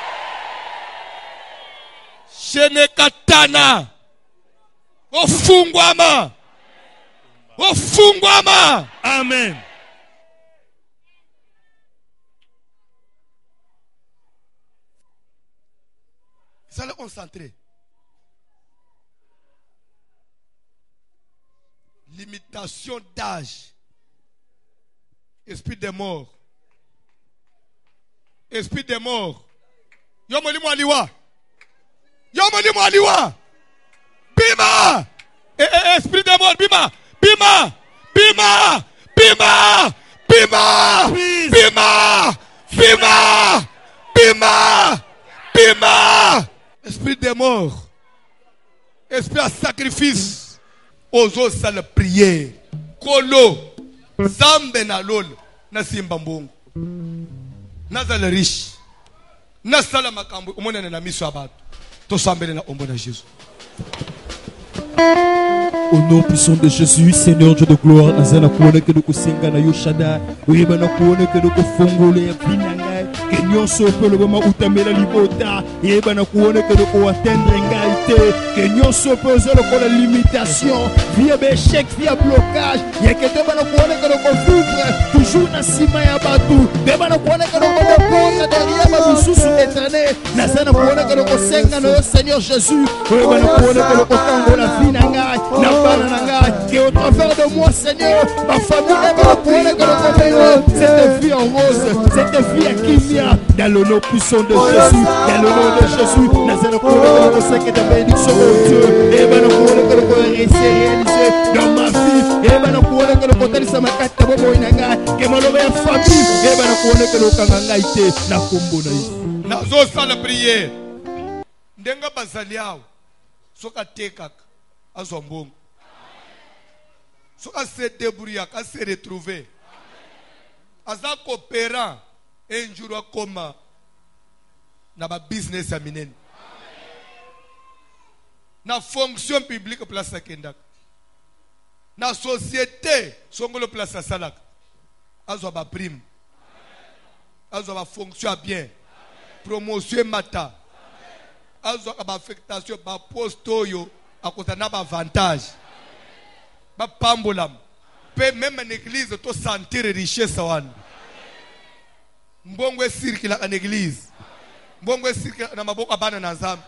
Shenekatana. Ofungwama. Ofungwama. Amen. Ça le concentrer. Limitation d'âge. Esprit des morts. Esprit des morts. Yomoli mwaliwa. Yomoli mwaliwa. Bima. Esprit des morts. Bima. Bima. Bima. Bima. Bima. Bima. Bima. Bima. Bima. Esprit des morts. Esprit à sacrifice. Ozo sale prière. Kolo. Zambe na lol. Na simba mbongo. Na zale riche. Na sala makambo. Umone na miso abatu. To sambele na ombo na Jésus. Au nom puissant de Jésus, Seigneur Dieu de gloire, nazana kuone que nous singa na yoshada, uyeba na kuone que nous fongole ya binanga, que nyonso pe le moment utamela libota, uyeba na kuone que nous atteindre égalité, que nyonso pe zolo ko la limitation, via échec, via blocage, ya que te bana kuone que nous vivre toujours na sima ya batu, te bana kuone que nous répondre derrière ma bisusu éternel, nazana kuone que nous singa na Seigneur Jésus, uyeba na kuone que nous tango la binanga, que au travers de moi, Seigneur, ma famille cette vie en rose, cette vie à Kimia, dans le nom puissant de Jésus, dans le nom de Jésus, nous que ta bénédiction, mon Dieu, et ben nous réaliser dans ma vie, et ben nous que nous potentiellement ma carte que ma famille, et ben nous que nous kangangaite na kombo na Yesu. Nazo sala prière. Ndenga bazaliao. Soka tekaka. Azombongo. Soka se débrouiller, à se retrouver. Aza coopérant un jour comme na ba business ya minene. Na fonction publique place à Kendak. Na société songolo place à Salak. Azo ba prime. Azo ba fonction bien. Promotion mata. Azo ba affectation ba posto yo à na ba avantage. Ba pambolam. Pe même en église to sentir richesse wan. Mbongwe circle en église. Mbongwe circle na maboko abana na nzambe.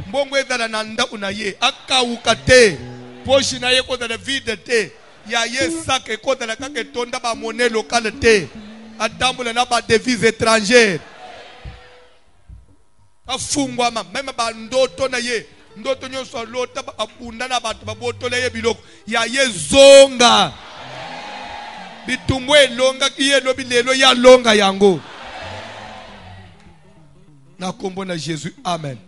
Mbongwe dala na nda unaye akauka te. Poshi na ye kota na vide te. Ya ye sake kota na kake tonda ba monnaie locale te. Atambula na ba devise étrangère. Afungwa même ba ndoto na ye. Ndoto nyonso lota abunda na batu babotole ye biloko. Ya ye zonga. Bitumwe longa kiye lobi lelo ya longa yango. Na kombo na Jésus. Amen.